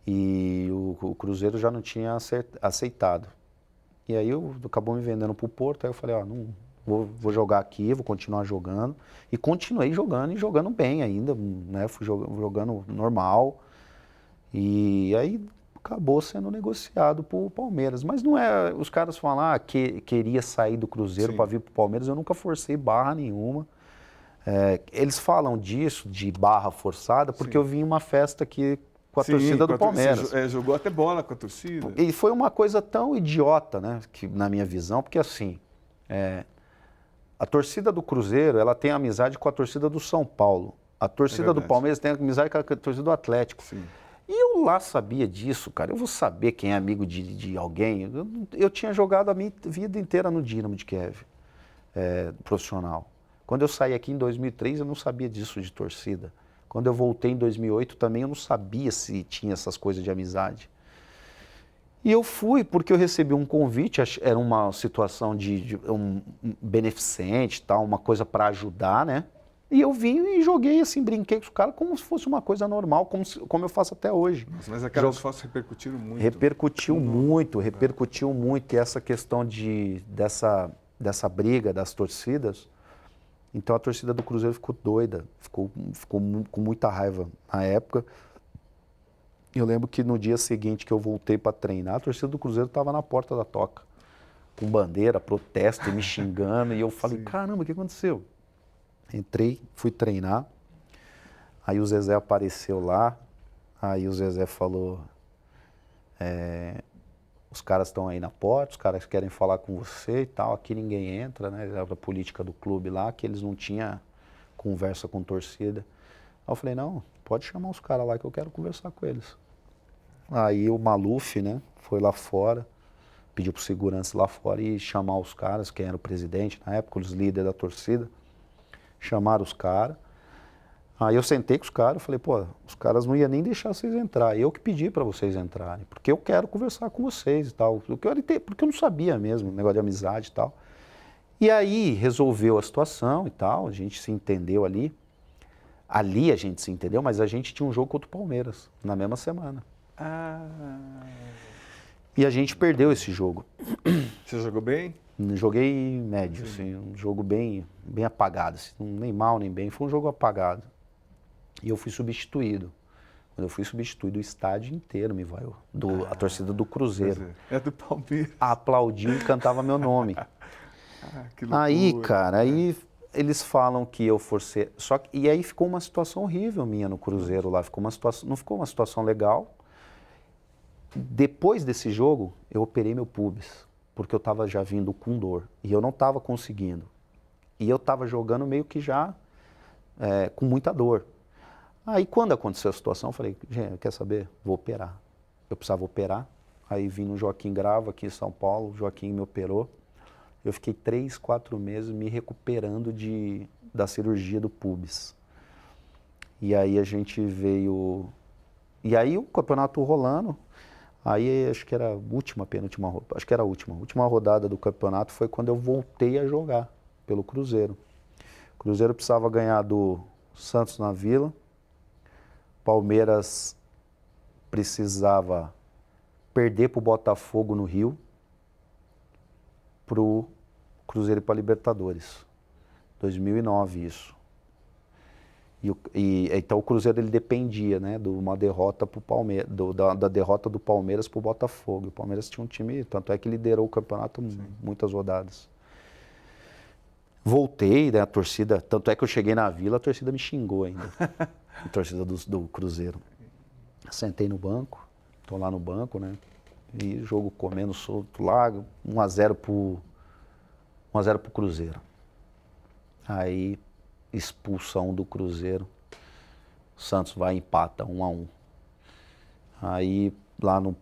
E o Cruzeiro já não tinha aceitado. E aí acabou me vendendo pro Porto, aí eu falei, ó, não vou jogar aqui, vou continuar jogando. E continuei jogando e jogando bem ainda, né? Fui jogando normal. E aí acabou sendo negociado pro Palmeiras. Mas não é, os caras falam que queria sair do Cruzeiro para vir pro Palmeiras, eu nunca forcei barra nenhuma. Eles falam disso, de barra forçada, porque eu vim em uma festa aqui com a torcida do Palmeiras. Você jogou até bola com a torcida. E foi uma coisa tão idiota, né, que, na minha visão, porque assim, a torcida do Cruzeiro, ela tem amizade com a torcida do São Paulo. A torcida do Palmeiras tem amizade com a torcida do Atlético. Sim. E eu lá sabia disso, cara. Eu vou saber quem é amigo de alguém. Eu tinha jogado a minha vida inteira no Dynamo de Kiev, profissional. Quando eu saí aqui em 2003, eu não sabia disso de torcida. Quando eu voltei em 2008 também, eu não sabia se tinha essas coisas de amizade. E eu fui porque eu recebi um convite, era uma situação de um beneficente, tal, uma coisa para ajudar, né? E eu vim e joguei assim, brinquei com os caras como se fosse uma coisa normal, como eu faço até hoje. Mas aquelas fotos repercutiram muito. Repercutiu muito. E essa questão dessa briga das torcidas, então a torcida do Cruzeiro ficou doida, ficou com muita raiva na época. Eu lembro que no dia seguinte que eu voltei para treinar, a torcida do Cruzeiro estava na porta da toca, com bandeira, protesto, e me xingando, e eu falei, caramba, o que aconteceu? Entrei, fui treinar, Aí o Zezé apareceu lá, aí o Zezé falou, os caras estão aí na porta, os caras querem falar com você e tal, aqui ninguém entra, né? Era a política do clube lá, que eles não tinham conversa com torcida. Aí eu falei, não, pode chamar os caras lá que eu quero conversar com eles. Aí o Maluf, né, foi lá fora, pediu pro segurança lá fora e chamar os caras, quem era o presidente na época, os líderes da torcida, chamaram os caras. Aí eu sentei com os caras, falei, pô, os caras não iam nem deixar vocês entrar, eu que pedi para vocês entrarem, porque eu quero conversar com vocês e tal, porque eu não sabia mesmo, negócio de amizade e tal. E aí resolveu a situação e tal, a gente se entendeu ali. Ali a gente se entendeu, mas a gente tinha um jogo contra o Palmeiras, na mesma semana. Ah. E a gente perdeu esse jogo. Você jogou bem? Joguei médio, assim, um jogo bem apagado, assim, nem mal nem bem, foi um jogo apagado. E eu fui substituído. Quando eu fui substituído, o estádio inteiro me vaiou. A torcida do Cruzeiro. É do Palmeiras. Aplaudiu e cantava meu nome. Que loucura. Aí, cara, aí eles falam que eu forcei. E aí ficou uma situação horrível minha no Cruzeiro lá. Não ficou uma situação legal. Depois desse jogo, eu operei meu pubis, porque eu estava já vindo com dor. E eu não estava conseguindo. E eu estava jogando meio que já com muita dor. Aí quando aconteceu a situação, eu falei, gente, quer saber? Vou operar. Eu precisava operar. Aí vim no Joaquim Grava, aqui em São Paulo, o Joaquim me operou. Eu fiquei 3, 4 meses me recuperando da cirurgia do pubis. E aí a gente veio... E aí o campeonato rolando, aí acho que era a última, penúltima, acho que era a última rodada do campeonato foi quando eu voltei a jogar pelo Cruzeiro. O Cruzeiro precisava ganhar do Santos na Vila, Palmeiras precisava perder para o Botafogo no Rio, para o Cruzeiro e para a Libertadores. 2009 isso. Então o Cruzeiro ele dependia, né, de uma derrota pro Palmeiras, da derrota do Palmeiras para o Botafogo. O Palmeiras tinha um time, tanto é que liderou o campeonato muitas rodadas. Voltei, né, a torcida, tanto é que eu cheguei na Vila, a torcida me xingou ainda. A torcida do Cruzeiro. Sentei no banco, tô lá no banco, né, e jogo comendo solto lá, 1-0 pro Cruzeiro. Aí expulsão do Cruzeiro, o Santos vai e empata 1-1. Aí lá no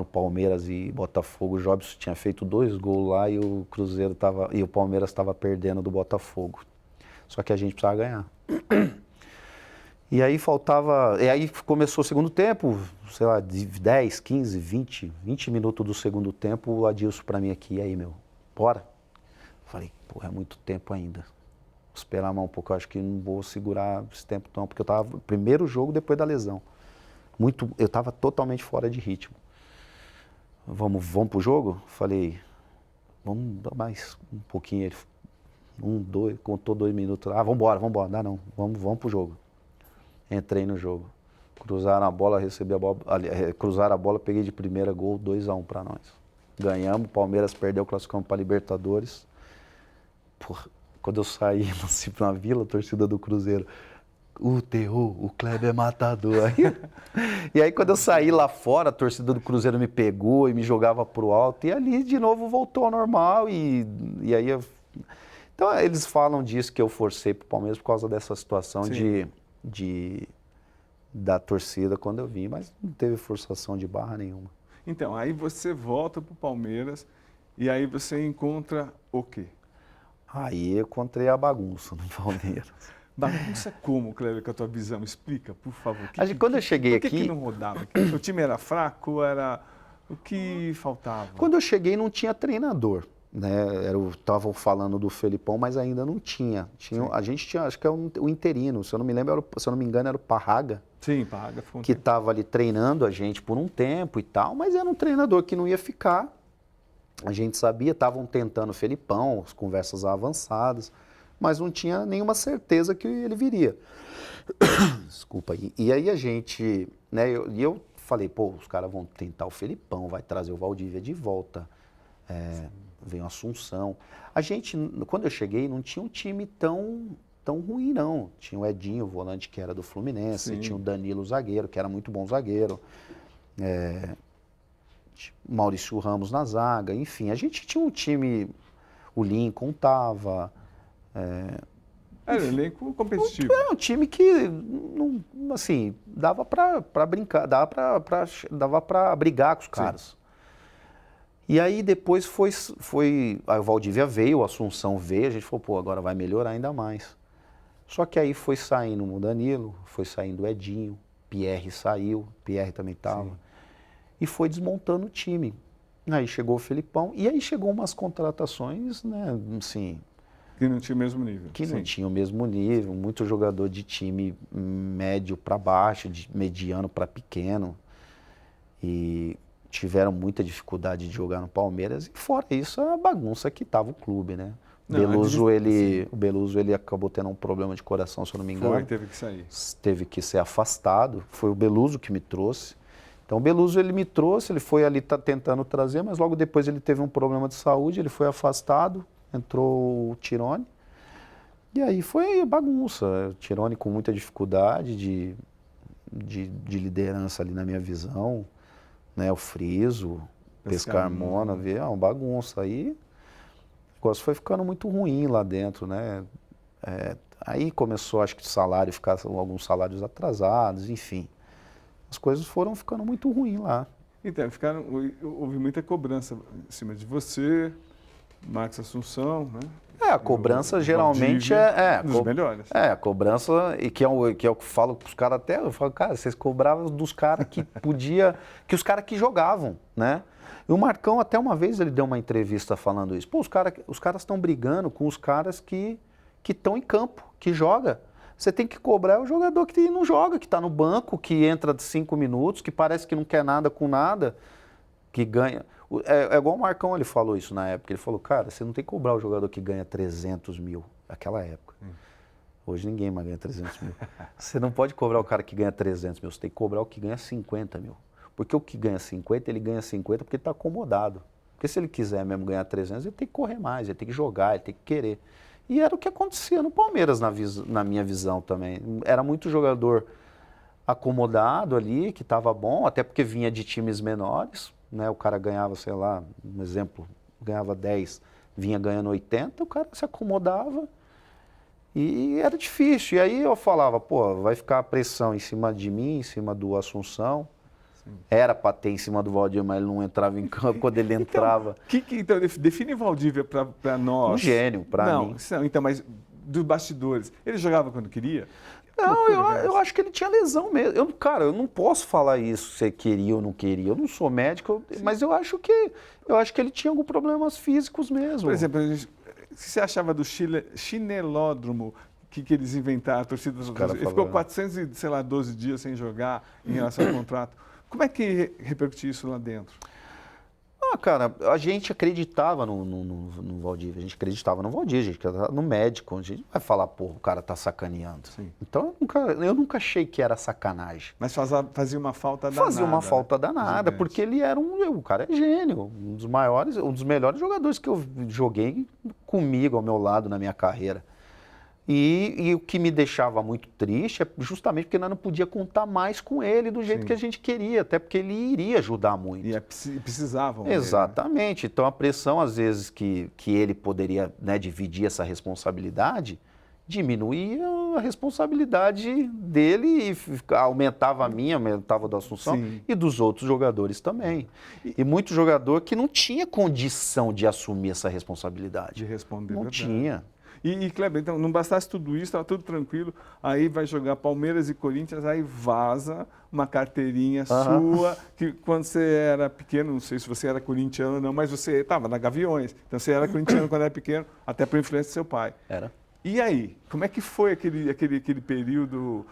Palmeiras e Botafogo, o Jobson tinha feito 2 gols lá e o Palmeiras estava perdendo do Botafogo. Só que a gente precisava ganhar. E aí começou o segundo tempo, sei lá, 10, 15, 20 minutos do segundo tempo, o Adilson pra mim aqui, e aí, meu, bora? Falei, porra, é muito tempo ainda. Vou esperar mais um pouco, eu acho que não vou segurar esse tempo não, porque eu tava, primeiro jogo depois da lesão. Eu tava totalmente fora de ritmo. Vamos pro jogo? Falei, vamos dar mais um pouquinho. Ele, 1, 2, contou 2 minutos. Ah, vambora, dá não, vamos pro jogo. Entrei no jogo. Cruzaram a bola, recebi a bola, cruzaram a bola, peguei de primeira, gol, 2-1 pra nós. Ganhamos, o Palmeiras perdeu, classificamos pra Libertadores. Porra, quando eu saí na Vila, a torcida do Cruzeiro, o terror, o Kleber é matador. E aí quando eu saí lá fora, a torcida do Cruzeiro me pegou e me jogava pro alto, e ali de novo voltou ao normal, e aí Então eles falam disso, que eu forcei pro Palmeiras por causa dessa situação da torcida quando eu vim, mas não teve forçação de barra nenhuma. Então, aí você volta pro Palmeiras e aí você encontra o quê? Aí eu encontrei a bagunça no Palmeiras. Bagunça como, Kleber, com a tua visão? Explica, por favor. Quando eu cheguei aqui... Por que não rodava? O time era fraco? O que faltava? Quando eu cheguei não tinha treinador. Né? Estavam falando do Felipão, mas ainda não tinha. A gente tinha, acho que é o interino, se eu não me engano, era o Parraga. Sim, Parraga foi um que estava ali treinando a gente por um tempo e tal, mas era um treinador que não ia ficar. A gente sabia, estavam tentando o Felipão, as conversas avançadas, mas não tinha nenhuma certeza que ele viria. Desculpa. E aí a gente, né, eu falei, pô, os caras vão tentar o Felipão, vai trazer o Valdívia de volta. Vem o Assunção. A gente, quando eu cheguei, não tinha um time tão tão ruim, não. Tinha o Edinho, o volante, que era do Fluminense, tinha o Danilo, o zagueiro, que era muito bom zagueiro. Maurício Ramos na zaga, enfim. A gente tinha um time, o Lincoln tava... Era um elenco competitivo. Era um time que, não, assim, dava para brincar, dava para brigar com os caras. E aí depois a Valdívia veio, o Assunção veio, a gente falou, pô, agora vai melhorar ainda mais. Só que aí foi saindo o Danilo, foi saindo o Edinho, Pierre saiu, Pierre também estava. E foi desmontando o time. Aí chegou o Felipão, e aí chegou umas contratações, né, assim... Que não tinha o mesmo nível. Que não tinha o mesmo nível, muito jogador de time médio para baixo, de mediano para pequeno. E tiveram muita dificuldade de jogar no Palmeiras. E fora isso, a bagunça que estava o clube, né? O Beluso, ele acabou tendo um problema de coração, se eu não me engano. Teve que sair. Teve que ser afastado. Foi o Beluso que me trouxe. Então o Beluso, ele me trouxe, ele foi ali tentando trazer, mas logo depois ele teve um problema de saúde, ele foi afastado. Entrou o Tirone, e aí foi bagunça. O Tirone com muita dificuldade de liderança ali na minha visão, né? O Friso, Pescarmona, uma bagunça. Aí o negócio foi ficando muito ruim lá dentro, né? Aí começou, acho que salário, ficar alguns salários atrasados, enfim. As coisas foram ficando muito ruins lá. Então, houve muita cobrança em cima de você, Marcos Assunção, né? A cobrança geralmente dos melhores. A cobrança, e que é o que eu falo para os caras até, eu falo, cara, vocês cobravam dos caras que que os caras que jogavam, né? E o Marcão até uma vez ele deu uma entrevista falando isso. Pô, os caras estão brigando com os caras que estão em campo, que joga. Você tem que cobrar o jogador que não joga, que está no banco, que entra de 5 minutos, que parece que não quer nada com nada, que ganha... É igual o Marcão, ele falou isso na época. Ele falou, cara, você não tem que cobrar o jogador que ganha 300 mil, naquela época. Hoje ninguém mais ganha 300 mil. Você não pode cobrar o cara que ganha 300 mil, você tem que cobrar o que ganha 50 mil. Porque o que ganha 50, ele ganha 50 porque ele está acomodado. Porque se ele quiser mesmo ganhar 300, ele tem que correr mais, ele tem que jogar, ele tem que querer. E era o que acontecia no Palmeiras, na minha visão também. Era muito jogador acomodado ali, que estava bom, até porque vinha de times menores. Né, o cara ganhava, sei lá, um exemplo, ganhava 10, vinha ganhando 80, o cara se acomodava e era difícil. E aí eu falava, pô, vai ficar a pressão em cima de mim, em cima do Assunção. Sim. Era para ter em cima do Valdívia, mas ele não entrava em campo. Quando ele entrava... Então, define Valdívia para nós. Um gênio, para mim. Não, então, mas dos bastidores, ele jogava quando queria? Não, eu acho que ele tinha lesão mesmo. Eu não posso falar isso, se queria ou não queria. Eu não sou médico, mas eu acho que ele tinha alguns problemas físicos mesmo. Por exemplo, o que você achava do chinelódromo que eles inventaram, a torcida dos outros? Ele ficou 412 dias sem jogar em relação ao contrato. Como é que repercutiu isso lá dentro? Cara, a gente acreditava no Valdívia, a gente acreditava no Valdívia, a gente acreditava no médico, a gente não vai falar, pô, o cara tá sacaneando. Sim. Então eu nunca achei que era sacanagem. Mas fazia uma falta danada. Fazia uma falta danada, porque ele era o cara é gênio, um dos melhores jogadores que eu joguei comigo, ao meu lado, na minha carreira. E o que me deixava muito triste é justamente porque nós não podíamos contar mais com ele do jeito que a gente queria, até porque ele iria ajudar muito. E precisavam. Exatamente. Dele, né? Então a pressão, às vezes, que ele poderia, né, dividir essa responsabilidade, diminuía a responsabilidade dele e aumentava a minha, aumentava a da Assunção e dos outros jogadores também. E muito jogador que não tinha condição de assumir essa responsabilidade. De responder. Não tinha. E Kleber, então, não bastasse tudo isso, estava tudo tranquilo, aí vai jogar Palmeiras e Corinthians, aí vaza uma carteirinha sua, que quando você era pequeno, não sei se você era corintiano ou não, mas você estava na Gaviões, então você era corintiano quando era pequeno, até por influência do seu pai. Era. E aí, como é que foi aquele período?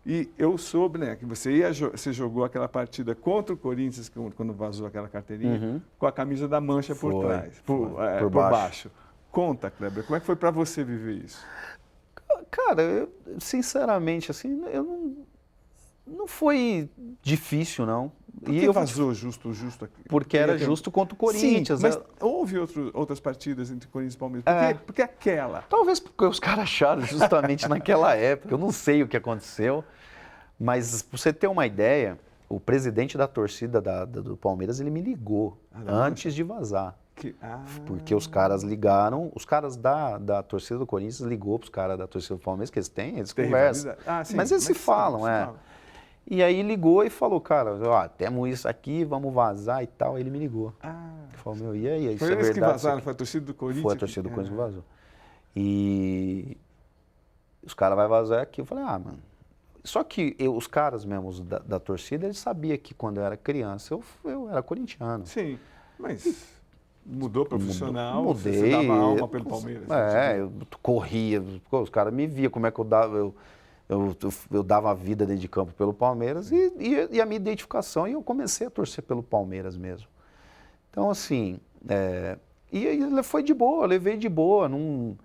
E eu soube, né, que você jogou aquela partida contra o Corinthians, quando vazou aquela carteirinha, com a camisa da Mancha por trás, por baixo. Conta, Kleber, como é que foi para você viver isso? Cara, sinceramente, assim, não foi difícil, não. Por que vazou justo aqui? Porque era justo contra o Corinthians. Sim, mas houve outras partidas entre Corinthians e Palmeiras. Por que aquela? Talvez porque os caras acharam justamente naquela época. Eu não sei o que aconteceu. Mas, para você ter uma ideia, o presidente da torcida do Palmeiras, ele me ligou antes de vazar. Porque os caras ligaram, os caras da torcida do Corinthians ligou para os caras da torcida do Palmeiras, que eles conversam. Sim, mas eles se falam. E aí ligou e falou, cara, temos isso aqui, vamos vazar e tal. Aí ele me ligou. Falou, meu, e aí? Foi eles que vazaram, foi a torcida do Corinthians? Foi a torcida do Corinthians que vazou. E os caras vão vazar aqui. Eu falei, mano. Só que os caras mesmo da torcida, eles sabiam que quando eu era criança, eu era corintiano. Sim, mas mudou profissional, mudei, você dava alma pelo Palmeiras. Eu corria, os caras me viam como é que eu dava, eu dava a vida dentro de campo pelo Palmeiras e a minha identificação, e eu comecei a torcer pelo Palmeiras mesmo. Então, assim, e foi de boa, eu levei de boa, não...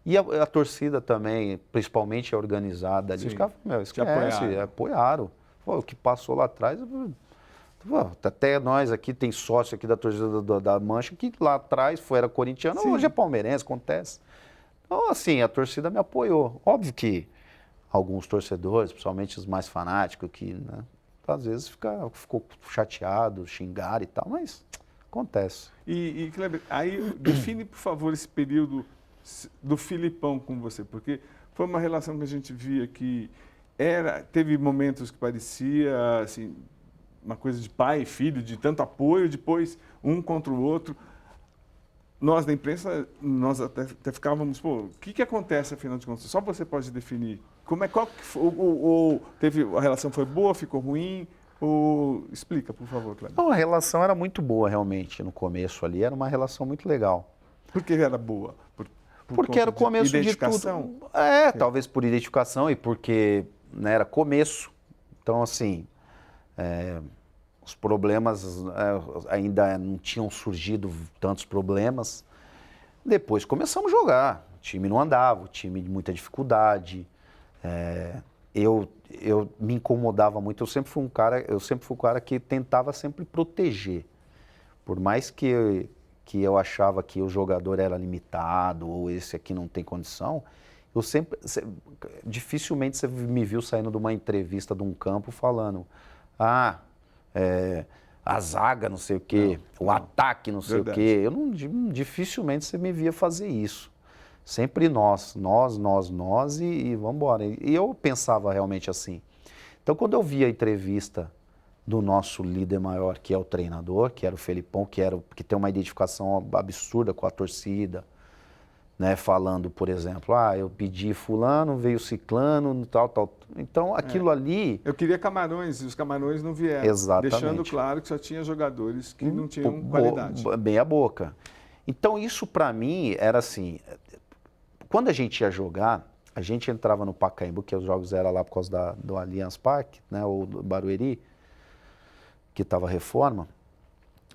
E a torcida também, principalmente a organizada ali, os caras apoiaram. Pô, o que passou lá atrás, até nós aqui, tem sócio aqui da torcida da Mancha, que lá atrás era corintiano, hoje é palmeirense, acontece. Então, assim, a torcida me apoiou. Óbvio que alguns torcedores, principalmente os mais fanáticos, que às vezes ficou chateado, xingaram e tal, mas acontece. E Kleber, aí define, por favor, esse período do Filipão com você, porque foi uma relação que a gente via que teve momentos que parecia assim, uma coisa de pai e filho, de tanto apoio, depois um contra o outro. Nós da imprensa, nós até ficávamos, o que acontece afinal de contas? Só você pode definir. Ou a relação foi boa, ficou ruim? Explica, por favor, Kleber. Não, a relação era muito boa realmente no começo ali, era uma relação muito legal. Por que era boa? Porque era o começo de tudo. Talvez por identificação e porque era começo. Então, assim, os problemas ainda não tinham surgido tantos problemas. Depois começamos a jogar. O time não andava, o time de muita dificuldade. Eu me incomodava muito. Eu sempre fui um cara que tentava sempre proteger. Por mais que eu achava que o jogador era limitado ou esse aqui não tem condição, dificilmente você me viu saindo de uma entrevista de um campo falando a zaga não sei o quê, o ataque não sei o quê. Dificilmente você me via fazer isso. Sempre nós e vamos embora. E eu pensava realmente assim. Então, quando eu via a entrevista do nosso líder maior, que é o treinador, que era o Felipão, que tem uma identificação absurda com a torcida, né? Falando, por exemplo, eu pedi fulano, veio ciclano, tal. Então, aquilo ali... Eu queria Camarões, e os Camarões não vieram. Exatamente. Deixando claro que só tinha jogadores que não tinham qualidade. Bem a boca. Então, isso para mim era assim, quando a gente ia jogar, a gente entrava no Pacaembu, que os jogos eram lá por causa do Allianz Parque, né? Ou do Barueri, que estava reforma,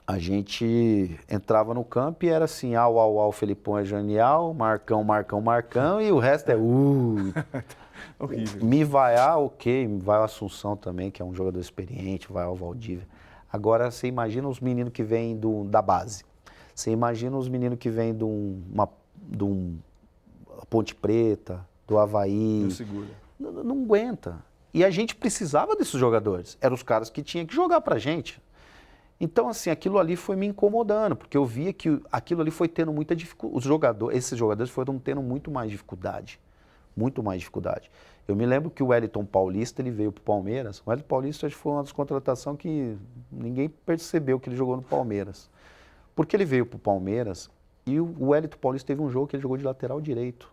a gente entrava no campo e era assim, Felipão é genial, Marcão, e o resto é horrível. Me vaiar, ok, me vai o Assunção também, que é um jogador experiente, vai o Valdívia. Agora, você imagina os meninos que vêm da base, você imagina os meninos que vêm de um Ponte Preta, do Avaí. Não segura. Não aguenta. E a gente precisava desses jogadores. Eram os caras que tinham que jogar pra gente. Então, assim, aquilo ali foi me incomodando, porque eu via que aquilo ali foi tendo muita dificuldade. Esses jogadores foram tendo muito mais dificuldade. Muito mais dificuldade. Eu me lembro que o Wellington Paulista, ele veio pro Palmeiras. O Wellington Paulista acho que foi uma das contratações que ninguém percebeu que ele jogou no Palmeiras. Porque ele veio pro Palmeiras e o Wellington Paulista teve um jogo que ele jogou de lateral direito.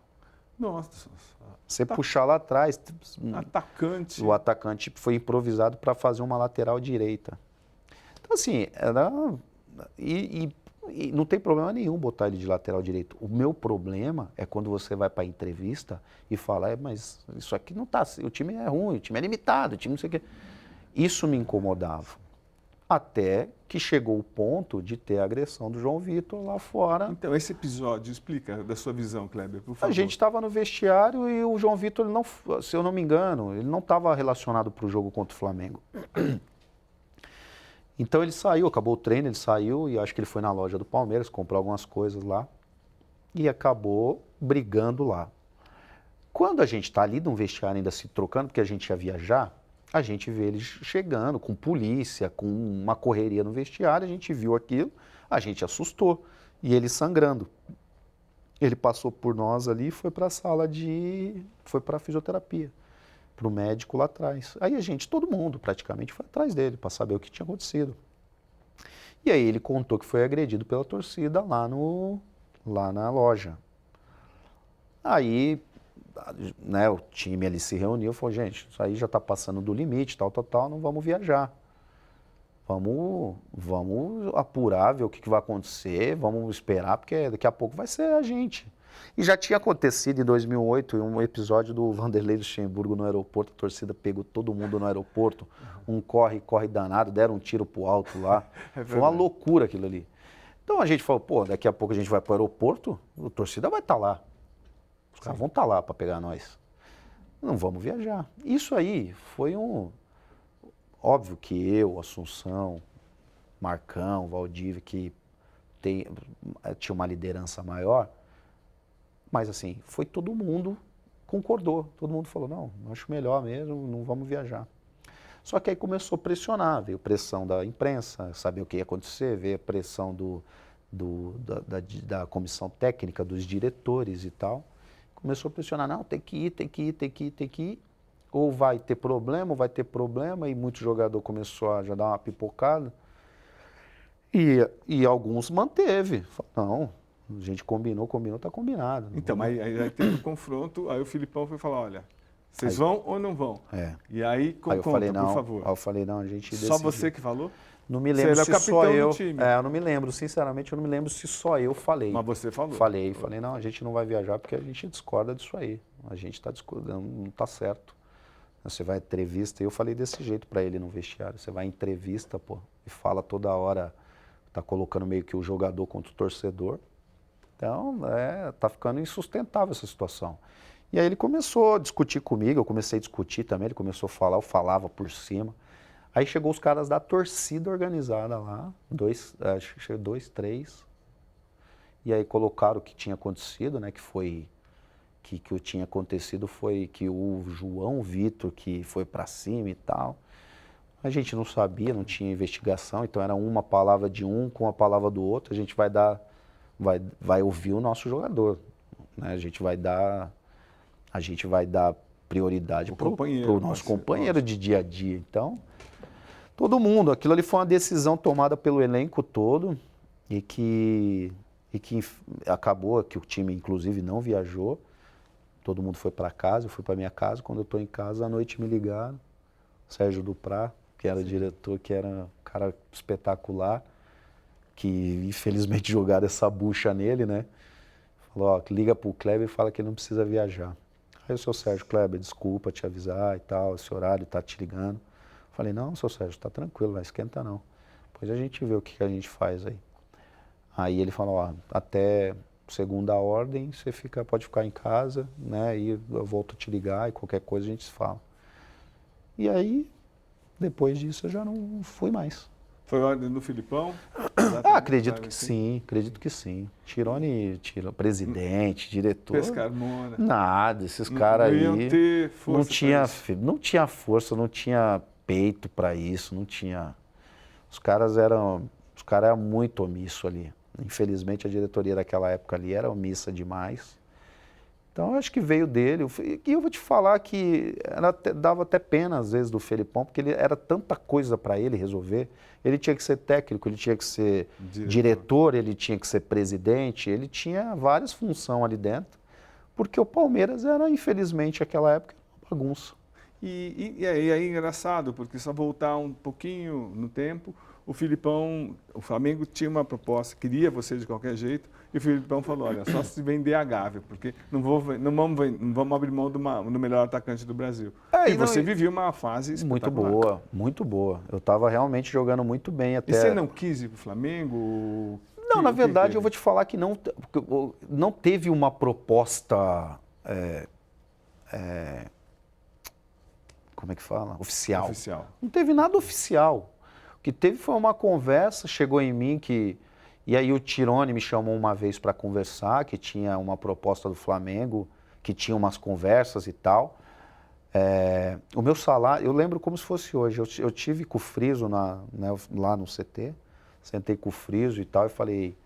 Nossa. Você puxar lá atrás, o atacante foi improvisado para fazer uma lateral direita. Então, assim, e não tem problema nenhum botar ele de lateral direito. O meu problema é quando você vai para a entrevista e fala, mas isso aqui não tá, o time é ruim, o time é limitado, o time não sei o quê. Isso me incomodava. Até que chegou o ponto de ter a agressão do João Vitor lá fora. Então, esse episódio, explica da sua visão, Kleber, por favor. A gente estava no vestiário e o João Vitor, se eu não me engano, ele não estava relacionado para o jogo contra o Flamengo. Então ele saiu, acabou o treino, ele saiu e acho que ele foi na loja do Palmeiras, comprou algumas coisas lá e acabou brigando lá. Quando a gente está ali no vestiário ainda se trocando, porque a gente ia viajar, a gente vê ele chegando com polícia, com uma correria no vestiário, a gente viu aquilo, a gente assustou e ele sangrando. Ele passou por nós ali e foi para a sala foi para a fisioterapia, para o médico lá atrás. Aí a gente, todo mundo praticamente foi atrás dele para saber o que tinha acontecido. E aí ele contou que foi agredido pela torcida lá na loja. Aí, né, o time ali se reuniu e falou, gente, isso aí já está passando do limite, tal, não vamos viajar. Vamos apurar, ver o que vai acontecer, vamos esperar, porque daqui a pouco vai ser a gente. E já tinha acontecido em 2008, um episódio do Vanderlei Luxemburgo no aeroporto, a torcida pegou todo mundo no aeroporto, um corre danado, deram um tiro pro alto lá. Foi uma loucura aquilo ali. Então a gente falou, pô, daqui a pouco a gente vai pro aeroporto, a torcida vai estar lá. Os caras vão estar lá para pegar nós. Não vamos viajar. Isso aí foi óbvio que eu, Assunção, Marcão, Valdívia, que tinha uma liderança maior, mas assim, foi todo mundo concordou, todo mundo falou, não, acho melhor mesmo, não vamos viajar. Só que aí começou a pressionar, veio pressão da imprensa, saber o que ia acontecer, veio a pressão da comissão técnica, dos diretores e tal. Começou a pressionar, não, tem que ir. Ou vai ter problema, e muito jogador começou a já dar uma pipocada. E alguns manteve. Não, a gente combinou, tá combinado. Então, mas aí teve um confronto, aí o Filipão foi falar, olha, vocês vão ou não vão? É. E aí, eu falei, não, por favor. Aí eu falei, não, a gente decidiu. Só você que falou? Não me lembro se só eu. Do time. Eu não me lembro, sinceramente, eu não me lembro se só eu falei. Mas você falou? Falei, não, a gente não vai viajar porque a gente discorda disso aí. A gente está discordando, não está certo. Você vai em entrevista, eu falei desse jeito para ele no vestiário. Você vai em entrevista, pô, e fala toda hora, tá colocando meio que o jogador contra o torcedor. Então, tá ficando insustentável essa situação. E aí ele começou a discutir comigo, eu comecei a discutir também, ele começou a falar, eu falava por cima. Aí chegou os caras da torcida organizada lá, acho que chegou 2, 3. E aí colocaram o que tinha acontecido, né, que o tinha acontecido foi que o João Vitor que foi para cima e tal. A gente não sabia, não tinha investigação, então era uma palavra de um com a palavra do outro. A gente vai ouvir o nosso jogador, né? A gente vai dar prioridade para o nosso companheiro de dia a dia. Então, todo mundo, aquilo ali foi uma decisão tomada pelo elenco todo e que acabou que o time inclusive não viajou. Todo mundo foi para casa, eu fui para minha casa. Quando eu estou em casa, à noite me ligaram. Sérgio Duprá, que era diretor, que era um cara espetacular, que infelizmente jogaram essa bucha nele, né? Falou, ó, liga pro Kleber e fala que ele não precisa viajar. Aí o seu Sérgio, Kleber, desculpa te avisar e tal, esse horário tá te ligando. Falei, não, seu Sérgio, tá tranquilo, não esquenta não. Depois a gente vê o que a gente faz aí. Aí ele falou, ó, até segunda ordem, você pode ficar em casa, né? E eu volto a te ligar e qualquer coisa a gente se fala. E aí, depois disso, eu já não fui mais. Foi ordem do Filipão? Acredito que sim, Tirone, presidente, diretor. Pescarmona. Nada, esses caras aí. Não iam ter força. Não tinha força, não tinha peito para isso, não tinha. Os caras eram muito omissos ali. Infelizmente a diretoria daquela época ali era omissa demais. Então eu acho que veio dele. E eu vou te falar que dava até pena às vezes do Felipão, porque ele era tanta coisa para ele resolver. Ele tinha que ser técnico, ele tinha que ser diretor, ele tinha que ser presidente, ele tinha várias funções ali dentro, porque o Palmeiras era, infelizmente, naquela época, uma bagunça. E aí é engraçado, porque só voltar um pouquinho no tempo, o Flamengo tinha uma proposta, queria você de qualquer jeito, e o Filipão falou, olha, só se vender a Gávea, porque não vamos abrir mão do melhor atacante do Brasil. E você vivia uma fase espetacular. Muito boa. Eu estava realmente jogando muito bem até... E você não quis ir para o Flamengo? Não, na verdade, eu vou te falar que não teve uma proposta... como é que fala? Oficial. Oficial. Não teve nada oficial. O que teve foi uma conversa, chegou em mim que... E aí o Tirone me chamou uma vez para conversar, que tinha uma proposta do Flamengo, que tinha umas conversas e tal. O meu salário, eu lembro como se fosse hoje, eu tive com o Friso lá no CT, sentei com o Friso e tal, e falei...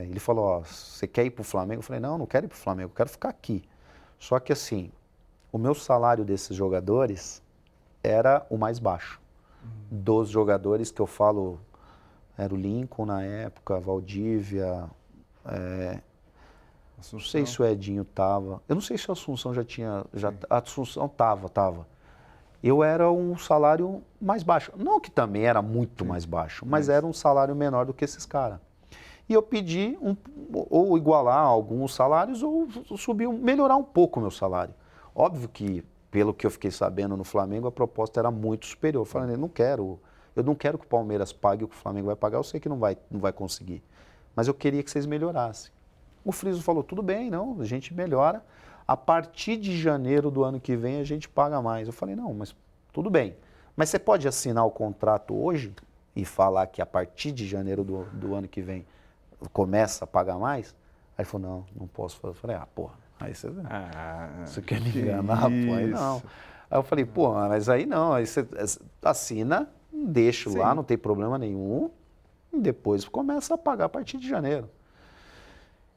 ele falou, ó, você quer ir para o Flamengo? Eu falei, não quero ir para o Flamengo, eu quero ficar aqui. Só que assim, o meu salário desses jogadores era o mais baixo. Dos jogadores que eu falo, era o Lincoln na época, Valdívia, não sei se o Edinho tava, eu não sei se a Assunção a Assunção tava. Eu era um salário mais baixo, não que também era muito mais baixo, mas era um salário menor do que esses caras. E eu pedi ou igualar alguns salários ou subir, melhorar um pouco o meu salário. Óbvio que, pelo que eu fiquei sabendo no Flamengo, a proposta era muito superior. Eu falei, eu não quero que o Palmeiras pague o que o Flamengo vai pagar, eu sei que não vai conseguir. Mas eu queria que vocês melhorassem. O Friso falou, tudo bem, não, a gente melhora. A partir de janeiro do ano que vem a gente paga mais. Eu falei, não, mas tudo bem. Mas você pode assinar o contrato hoje e falar que a partir de janeiro do ano que vem começa a pagar mais? Aí ele falou, não posso fazer. Eu falei, porra, aí você quer me enganar? Pô, aí não. Aí eu falei, pô, mas aí não, aí você assina, deixa lá, não tem problema nenhum, e depois começa a pagar a partir de janeiro.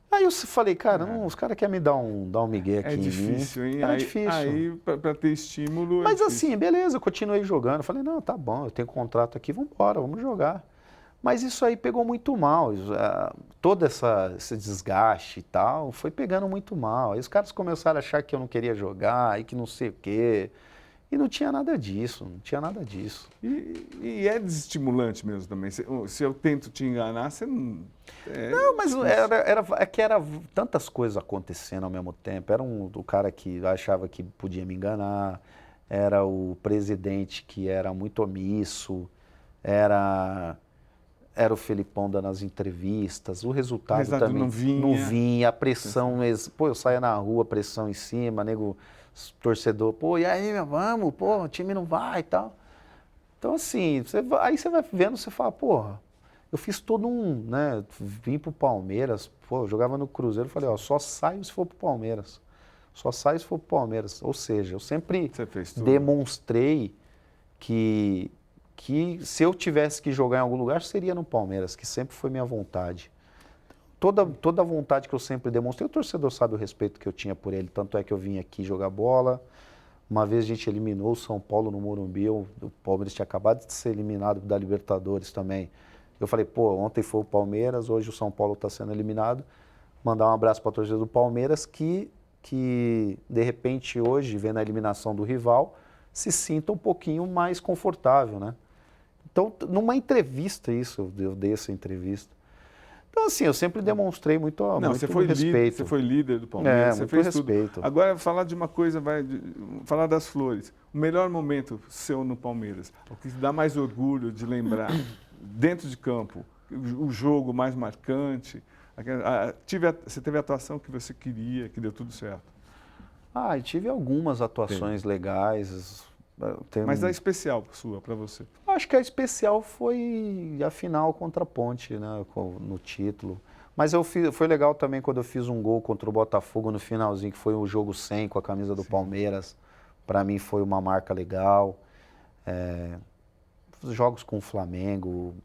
Aí eu falei, cara, os caras querem me dar um migué aqui em mim. É difícil, hein? Era difícil. Aí, para ter estímulo, mas assim, beleza, eu continuei jogando. Eu falei, não, tá bom, eu tenho contrato aqui, vamos embora, vamos jogar. Mas isso aí pegou muito mal, todo esse desgaste e tal, foi pegando muito mal. Aí os caras começaram a achar que eu não queria jogar e que não sei o quê. E não tinha nada disso, não tinha nada disso. E é desestimulante mesmo também. Se eu tento te enganar, você não... Não, mas é que era tantas coisas acontecendo ao mesmo tempo. Era o cara que achava que podia me enganar, era o presidente que era muito omisso, era o Felipão dando as entrevistas, o resultado também não vinha, a pressão, pô, eu saía na rua, pressão em cima, nego, torcedor, pô, e aí, vamos, pô, o time não vai e tal. Então, assim, aí você vai vendo, você fala, porra, eu fiz todo né, vim pro Palmeiras, pô, eu jogava no Cruzeiro, falei, ó, só saio se for pro Palmeiras, só saio se for pro Palmeiras. Ou seja, eu sempre demonstrei que se eu tivesse que jogar em algum lugar, seria no Palmeiras, que sempre foi minha vontade. Toda a vontade que eu sempre demonstrei, o torcedor sabe o respeito que eu tinha por ele, tanto é que eu vim aqui jogar bola. Uma vez a gente eliminou o São Paulo no Morumbi, o Palmeiras tinha acabado de ser eliminado da Libertadores também. Eu falei, pô, ontem foi o Palmeiras, hoje o São Paulo está sendo eliminado. Mandar um abraço para a torcida do Palmeiras, que de repente hoje, vendo a eliminação do rival, se sinta um pouquinho mais confortável, né? Então, numa entrevista eu dei essa entrevista. Então, assim, eu sempre demonstrei muito respeito. Você foi líder do Palmeiras, você fez respeito. Tudo. Agora, falar de uma coisa, falar das flores. O melhor momento seu no Palmeiras, o que dá mais orgulho de lembrar, dentro de campo, o jogo mais marcante, você teve a atuação que você queria, que deu tudo certo? Eu tive algumas atuações legais. Mas a especial sua, para você? Acho que a especial foi a final contra a Ponte, né, no título. Mas foi legal também quando eu fiz um gol contra o Botafogo no finalzinho, que foi o jogo 100 com a camisa do Palmeiras. Para mim foi uma marca legal. Jogos com o Flamengo.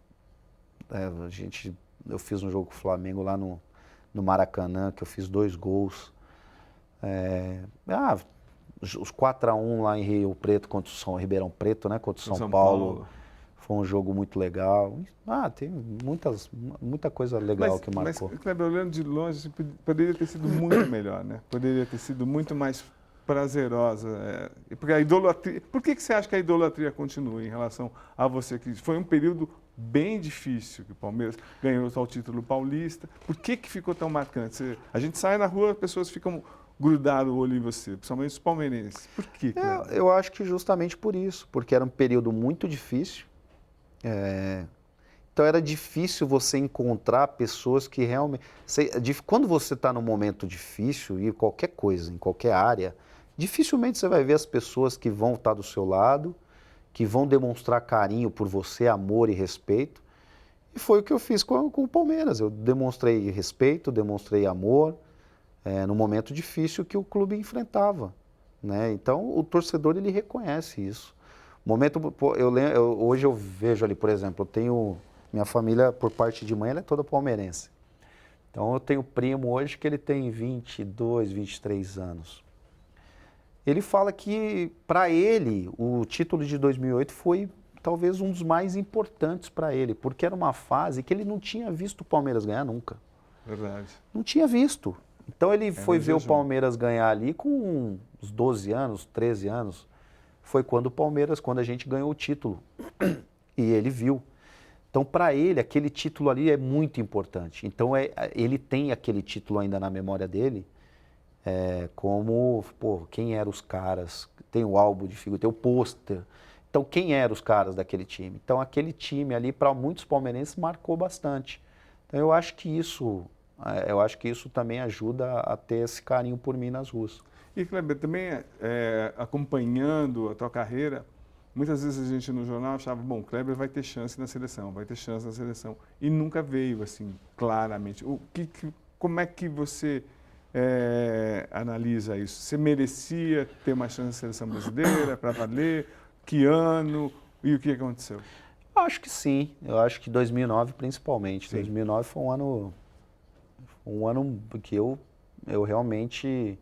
Eu fiz um jogo com o Flamengo lá no Maracanã, que eu fiz 2 gols. Os 4-1 lá em Rio Preto contra o Ribeirão Preto, né? Contra o São Paulo. Foi um jogo muito legal. Tem muita coisa legal que marcou. Mas, Kleber, olhando de longe, poderia ter sido muito melhor, né? Poderia ter sido muito mais prazerosa. Porque a idolatria... Por que você acha que a idolatria continua em relação a você? Que foi um período bem difícil que o Palmeiras ganhou o título paulista. Por que ficou tão marcante? A gente sai na rua, as pessoas ficam... grudar o olho em você, principalmente os palmeirenses. Por quê? Eu acho que justamente por isso, porque era um período muito difícil. Então era difícil você encontrar pessoas que realmente... Quando você está num momento difícil, e qualquer coisa, em qualquer área, dificilmente você vai ver as pessoas que vão estar do seu lado, que vão demonstrar carinho por você, amor e respeito. E foi o que eu fiz com o Palmeiras. Eu demonstrei respeito, demonstrei amor, no momento difícil que o clube enfrentava, né? Então, o torcedor, ele reconhece isso. Hoje eu vejo ali, por exemplo, eu tenho... Minha família, por parte de mãe, ela é toda palmeirense. Então, eu tenho primo hoje que ele tem 22, 23 anos. Ele fala que, para ele, o título de 2008 foi talvez um dos mais importantes para ele, porque era uma fase que ele não tinha visto o Palmeiras ganhar nunca. Verdade. Não tinha visto. Então, ele foi ver o jejum. Palmeiras ganhar ali com uns 12 anos, 13 anos. Foi quando a gente ganhou o título. E ele viu. Então, para ele, aquele título ali é muito importante. Então, ele tem aquele título ainda na memória dele, como, pô, quem eram os caras? Tem o álbum de figura, tem o pôster. Então, quem eram os caras daquele time? Então, aquele time ali, para muitos palmeirenses, marcou bastante. Então, eu acho que isso também ajuda a ter esse carinho por mim nas ruas. E, Kleber, também acompanhando a tua carreira, muitas vezes a gente no jornal achava, bom, Kleber vai ter chance na seleção, vai ter chance na seleção. E nunca veio, assim, claramente. Como é que você analisa isso? Você merecia ter uma chance na seleção brasileira, para valer? Que ano? E o que aconteceu? Acho que sim. Eu acho que 2009, principalmente. Sim. 2009 foi um ano que eu realmente...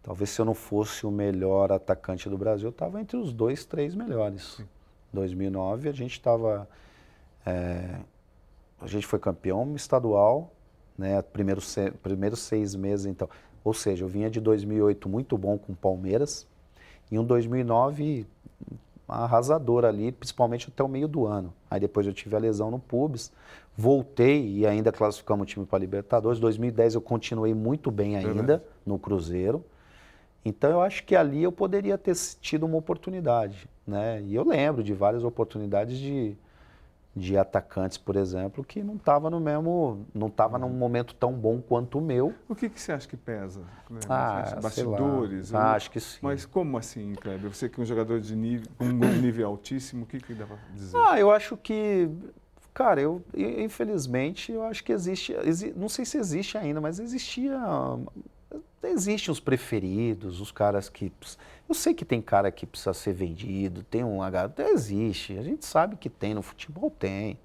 Talvez se eu não fosse o melhor atacante do Brasil, eu estava entre os 2, 3 melhores. Em 2009 a gente a gente foi campeão estadual, né? Primeiros 6 meses, então. Ou seja, eu vinha de 2008 muito bom com o Palmeiras e um 2009 arrasador ali, principalmente até o meio do ano. Aí depois eu tive a lesão no pubis, voltei e ainda classificamos o time para a Libertadores. 2010 eu continuei muito bem ainda no Cruzeiro. Então, eu acho que ali eu poderia ter tido uma oportunidade, né? E eu lembro de várias oportunidades de atacantes, por exemplo, que não estava não estava num momento tão bom quanto o meu. O que você acha que pesa? Bastidores? Acho que sim. Mas como assim, Kleber? Você que é um jogador de nível, com um nível altíssimo, o que dá para dizer? Eu acho que... Cara, infelizmente, eu acho que não sei se existe ainda, mas existem os preferidos, os caras que... Eu sei que tem cara que precisa ser vendido, tem existe, a gente sabe que tem, no futebol tem.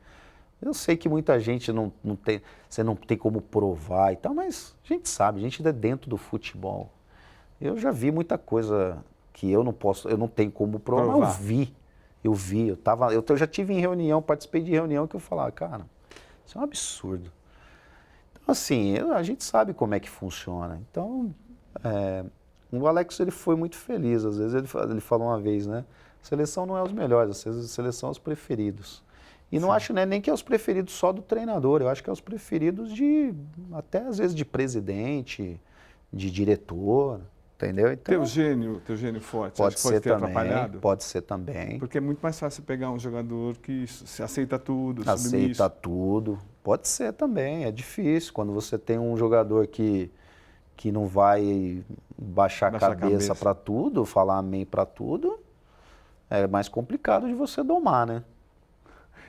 Eu sei que muita gente não tem, você não tem como provar e tal, mas a gente sabe, a gente é dentro do futebol. Eu já vi muita coisa que eu não tenho como provar, mas eu já tive em reunião, participei de reunião que eu falava, cara, isso é um absurdo. Então, assim, a gente sabe como é que funciona. Então, o Alex, ele foi muito feliz. Às vezes ele falou uma vez, né? A seleção não é os melhores, a seleção é os preferidos. E não acho, né, nem que é os preferidos só do treinador, eu acho que é os preferidos até às vezes de presidente, de diretor. Entendeu? Então, teu gênio forte, pode ser ter também, atrapalhado? pode ser também. Porque é muito mais fácil pegar um jogador que se aceita tudo, aceita tudo. Pode ser também, é difícil. Quando você tem um jogador que não vai baixar a cabeça para tudo, falar amém para tudo, é mais complicado de você domar, né?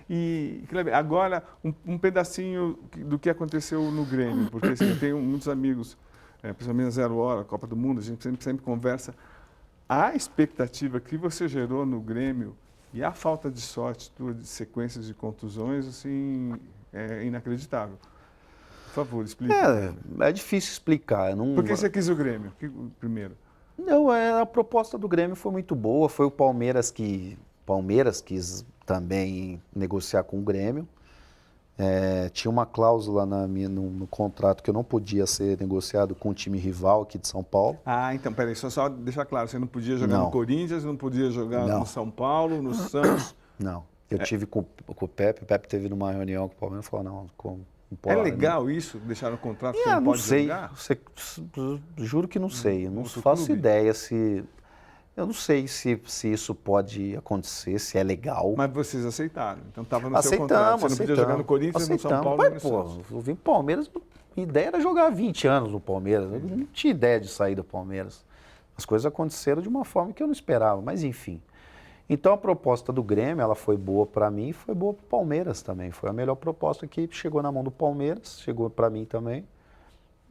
E, Kleber, agora um pedacinho do que aconteceu no Grêmio, porque assim, eu tenho muitos amigos... principalmente na 0 Hora, Copa do Mundo, a gente sempre conversa. A expectativa que você gerou no Grêmio e a falta de sorte tua de sequências de contusões, assim, é inacreditável. Por favor, explique. É difícil explicar. Por que você quis o Grêmio, primeiro? Não, a proposta do Grêmio foi muito boa. Foi o Palmeiras quis também negociar com o Grêmio. Tinha uma cláusula no contrato que eu não podia ser negociado com o time rival aqui de São Paulo. Então, peraí, só deixar claro, você não podia jogar no Corinthians, não podia jogar no São Paulo, no Santos? Não, eu tive com o Pepe teve numa reunião com o Palmeiras e falou, não pode. É legal isso, deixar no contrato que você não pode jogar? Juro que não sei, eu não faço ideia se... Eu não sei se isso pode acontecer, se é legal. Mas vocês aceitaram, então estava no seu contrato. Você não podia jogar no Corinthians, no São Paulo, no Santos. Eu vim pro Palmeiras, minha ideia era jogar 20 anos no Palmeiras. Eu não tinha ideia de sair do Palmeiras. As coisas aconteceram de uma forma que eu não esperava, mas enfim. Então a proposta do Grêmio, ela foi boa para mim e foi boa para o Palmeiras também. Foi a melhor proposta que chegou na mão do Palmeiras, chegou para mim também.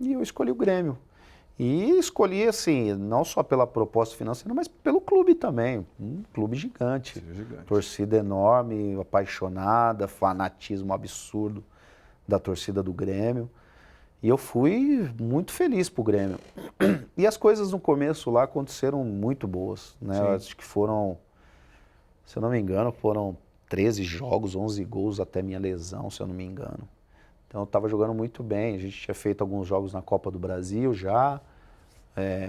E eu escolhi o Grêmio. E escolhi, assim, não só pela proposta financeira, mas pelo clube também. Um clube gigante. Gigante. Torcida enorme, apaixonada, fanatismo absurdo da torcida do Grêmio. E eu fui muito feliz pro Grêmio. E as coisas no começo lá aconteceram muito boas, né? Eu acho que foram, se eu não me engano, foram 13 jogos, 11 gols até minha lesão, se eu não me engano. Então eu estava jogando muito bem, a gente tinha feito alguns jogos na Copa do Brasil já,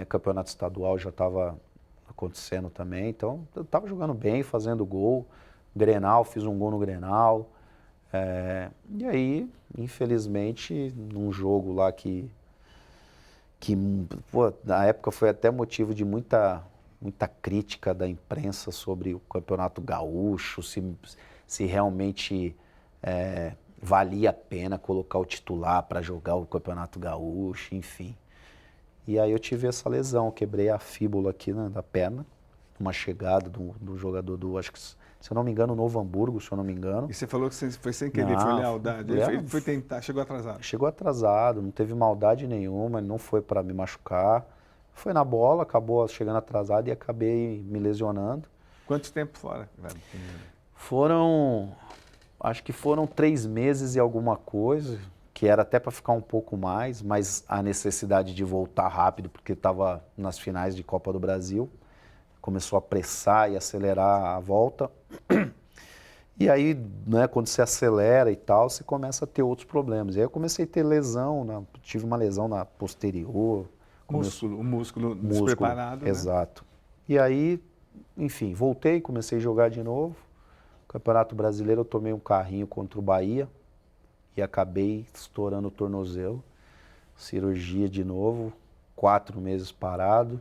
campeonato estadual já estava acontecendo também, então eu estava jogando bem, fazendo gol, Grenal, fiz um gol no Grenal, e aí, infelizmente, num jogo lá que pô, na época foi até motivo de muita crítica da imprensa sobre o Campeonato Gaúcho, se realmente valia a pena colocar o titular para jogar o Campeonato Gaúcho, enfim. E aí eu tive essa lesão, quebrei a fíbula aqui, né, da perna, uma chegada do jogador do, acho que, se eu não me engano, Novo Hamburgo, se eu não me engano. E você falou que foi sem querer, foi lealdade. Ele foi tentar, chegou atrasado. Chegou atrasado, não teve maldade nenhuma, ele não foi para me machucar. Foi na bola, acabou chegando atrasado e acabei me lesionando. Quanto tempo fora? Acho que foram 3 meses e alguma coisa, que era até para ficar um pouco mais, mas a necessidade de voltar rápido, porque estava nas finais de Copa do Brasil, começou a pressar e acelerar a volta. E aí, né, quando você acelera e tal, você começa a ter outros problemas. E aí eu comecei a ter lesão, tive uma lesão na posterior. O músculo despreparado, exato. Né? E aí, enfim, voltei, comecei a jogar de novo. Campeonato Brasileiro eu tomei um carrinho contra o Bahia e acabei estourando o tornozelo. Cirurgia de novo, 4 meses parado.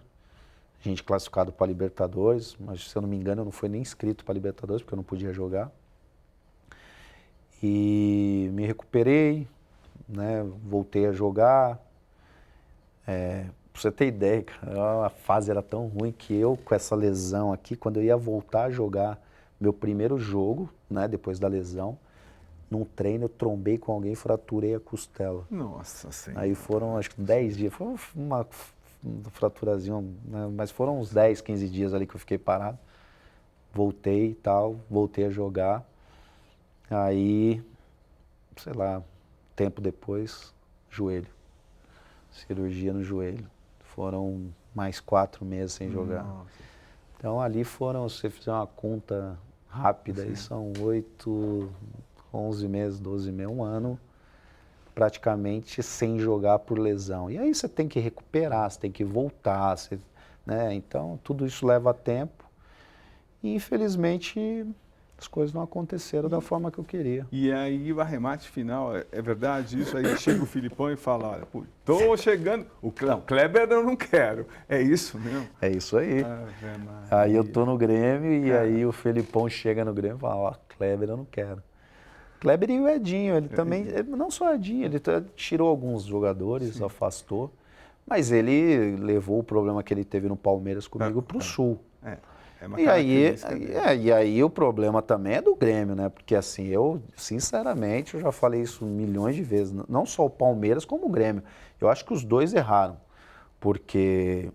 A gente classificado para Libertadores, mas se eu não me engano eu não fui nem inscrito para Libertadores porque eu não podia jogar. E me recuperei, né, voltei a jogar. Pra você ter ideia, cara, a fase era tão ruim que eu, com essa lesão aqui, quando eu ia voltar a jogar meu primeiro jogo, né, depois da lesão, num treino eu trombei com alguém e fraturei a costela. Nossa Senhora. Aí foram, acho que 10 dias, foi uma fraturazinha, né, mas foram uns 10, 15 dias ali que eu fiquei parado. Voltei e tal, voltei a jogar. Aí, sei lá, tempo depois, joelho. Cirurgia no joelho. Foram mais 4 meses sem jogar. Nossa. Então ali foram, se você fizer uma conta rápida, aí são 8, 11 meses, 12 meses, 1 ano, praticamente sem jogar por lesão. E aí você tem que recuperar, você tem que voltar, né? Então tudo isso leva tempo. E infelizmente as coisas não aconteceram da forma que eu queria. E aí o arremate final, é verdade isso? Aí chega o Filipão e fala, olha, pô, tô chegando. Não, Kleber eu não quero. É isso mesmo? É isso aí. Aí eu tô no Grêmio e aí o Felipão chega no Grêmio e fala, ó, Kleber eu não quero. Kleber e o Edinho, ele também, não só o Edinho, ele tirou alguns jogadores, afastou, mas ele levou o problema que ele teve no Palmeiras comigo pro Sul. E aí o problema também é do Grêmio, né? Porque assim, eu, sinceramente, eu já falei isso milhões de vezes, não só o Palmeiras como o Grêmio. Eu acho que os dois erraram, porque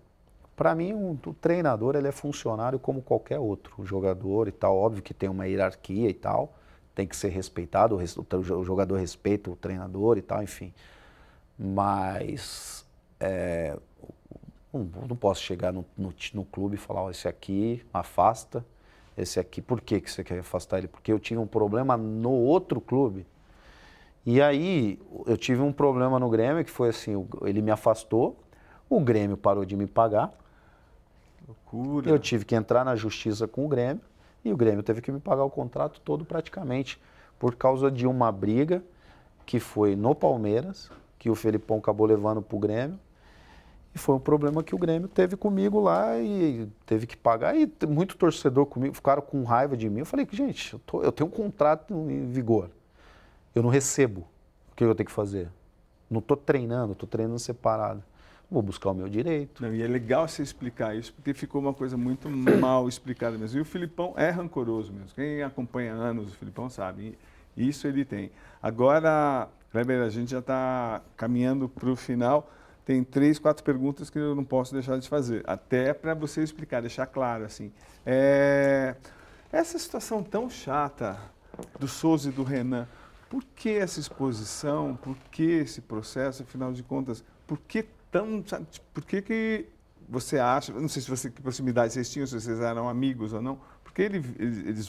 para mim o treinador ele é funcionário como qualquer outro jogador e tal, óbvio que tem uma hierarquia e tal, tem que ser respeitado, o jogador respeita o treinador e tal, enfim. Mas não posso chegar no clube e falar, ó, esse aqui afasta, esse aqui, por que você quer afastar ele? Porque eu tive um problema no outro clube. E aí eu tive um problema no Grêmio que foi assim, ele me afastou, o Grêmio parou de me pagar. Loucura. Eu tive que entrar na justiça com o Grêmio e o Grêmio teve que me pagar o contrato todo praticamente por causa de uma briga que foi no Palmeiras, que o Felipão acabou levando para o Grêmio. E foi um problema que o Grêmio teve comigo lá e teve que pagar. E muito torcedor comigo, ficaram com raiva de mim. Eu falei que, gente, eu tenho um contrato em vigor. Eu não recebo. O que eu tenho que fazer? Não estou treinando, estou treinando separado. vou buscar o meu direito. Não, e é legal você explicar isso, porque ficou uma coisa muito mal explicada mesmo. E o Filipão é rancoroso mesmo. Quem acompanha anos o Filipão sabe. E isso ele tem. Agora, Kleber, a gente já está caminhando para o final. Tem 3, 4 perguntas que eu não posso deixar de fazer. Até para você explicar, deixar claro. Assim. Essa situação tão chata do Souza e do Renan, por que essa exposição? Por que esse processo? Afinal de contas, por que que você acha, não sei que proximidade vocês tinham, se vocês eram amigos ou não, porque eles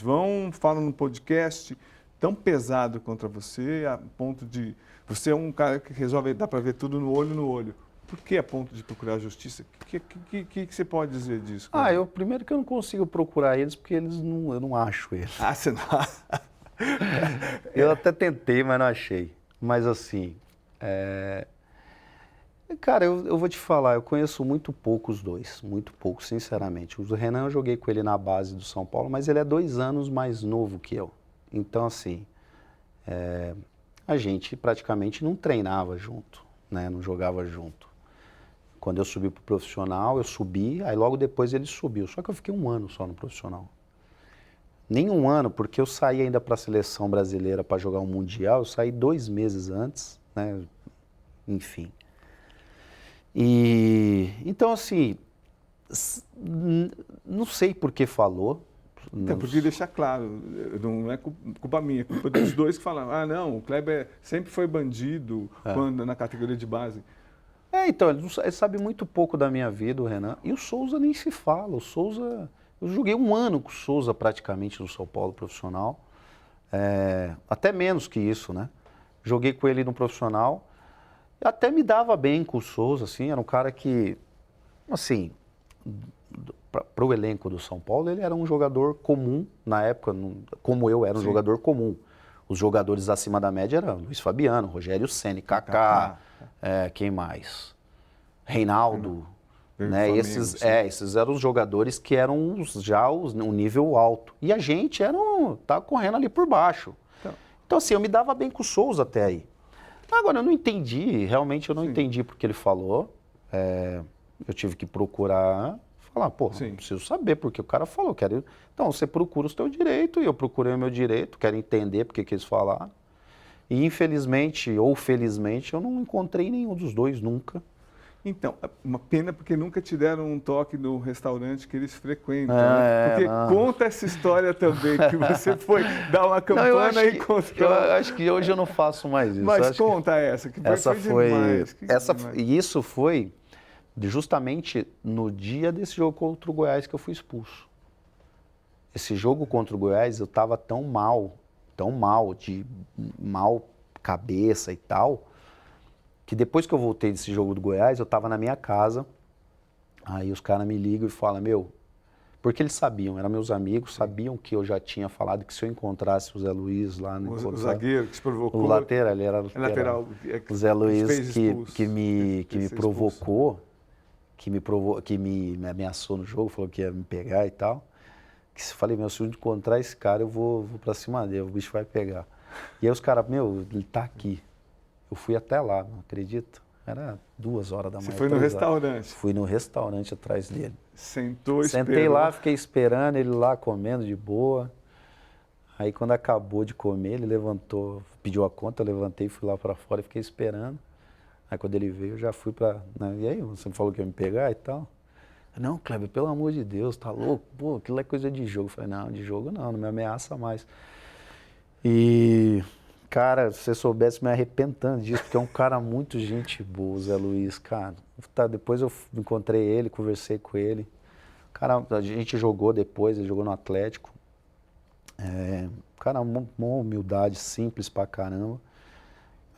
falam no podcast tão pesado contra você, a ponto de, você é um cara que resolve, dá para ver tudo no olho. Por que a ponto de procurar a justiça? O que você pode dizer disso? Primeiro que eu não consigo procurar eles, porque eu não acho eles. Você não... Eu até tentei, mas não achei. Mas assim, cara, eu vou te falar, eu conheço muito pouco os dois, muito pouco, sinceramente. O Renan eu joguei com ele na base do São Paulo, mas ele é 2 anos mais novo que eu. Então, assim, a gente praticamente não treinava junto, né? Não jogava junto. Quando eu subi pro profissional, eu subi, aí logo depois ele subiu. Só que eu fiquei 1 ano só no profissional. Nem 1 ano, porque eu saí ainda para a seleção brasileira para jogar um Mundial, eu saí 2 meses antes, né? Enfim. Então, assim, não sei por que falou. Então, porque deixar claro, não é culpa minha, é culpa dos dois que falam, não, o Kleber sempre foi bandido quando na categoria de base. Então, ele sabe muito pouco da minha vida, o Renan. E o Souza nem se fala. O Souza, eu joguei 1 ano com o Souza praticamente no São Paulo profissional. Até menos que isso, né? Joguei com ele no profissional. Até me dava bem com o Souza, assim. Era um cara que, assim, para o elenco do São Paulo, ele era um jogador comum na época, como eu era um jogador comum. Os jogadores acima da média eram Luiz Fabiano, Rogério Ceni, Kaká, quem mais? Reinaldo, né? Flamengo, esses eram os jogadores que eram já um nível alto. E a gente tava correndo ali por baixo. Então, assim, eu me dava bem com o Souza até aí. Agora, eu não entendi, realmente eu não entendi porque ele falou. Eu tive que procurar, falar, preciso saber porque o cara falou. Então, você procura o seu direito e eu procurei o meu direito, quero entender porque que eles falaram. E infelizmente ou felizmente eu não encontrei nenhum dos dois nunca. Então, uma pena porque nunca te deram um toque no restaurante que eles frequentam, né? Porque conta essa história também, que você foi dar uma campana e encontrou. Eu acho que hoje eu não faço mais isso. Mas conta essa, que foi demais. E isso foi justamente no dia desse jogo contra o Goiás que eu fui expulso. Esse jogo contra o Goiás eu estava tão mal, de mal cabeça e tal, que depois que eu voltei desse jogo do Goiás, eu estava na minha casa, aí os caras me ligam e falam, porque eles sabiam, eram meus amigos, sabiam que eu já tinha falado que se eu encontrasse o Zé Luiz lá... O zagueiro que se provocou. O lateral, ele era lateral. O Zé Luiz que me provocou, que me ameaçou no jogo, falou que ia me pegar e tal. Que se eu falei, se eu encontrar esse cara, eu vou pra cima dele, o bicho vai pegar. E aí os caras, ele tá aqui. Eu fui até lá, não acredito? Era 2 horas da manhã. Você foi no restaurante? Fui no restaurante atrás dele. Sentou, Sentei lá, fiquei esperando ele lá comendo de boa. Aí quando acabou de comer, ele levantou, pediu a conta, eu levantei, fui lá pra fora e fiquei esperando. Aí quando ele veio, eu já fui e aí, você falou que ia me pegar e tal? Não, Kleber, pelo amor de Deus, tá louco? Pô, aquilo é coisa de jogo. Eu falei, não, de jogo não me ameaça mais. E, cara, se você soubesse, me arrependendo disso, porque é um cara muito gente boa, o Zé Luiz, cara. Depois eu encontrei ele, conversei com ele. Cara, a gente jogou depois, ele jogou no Atlético. Cara, uma humildade, simples pra caramba.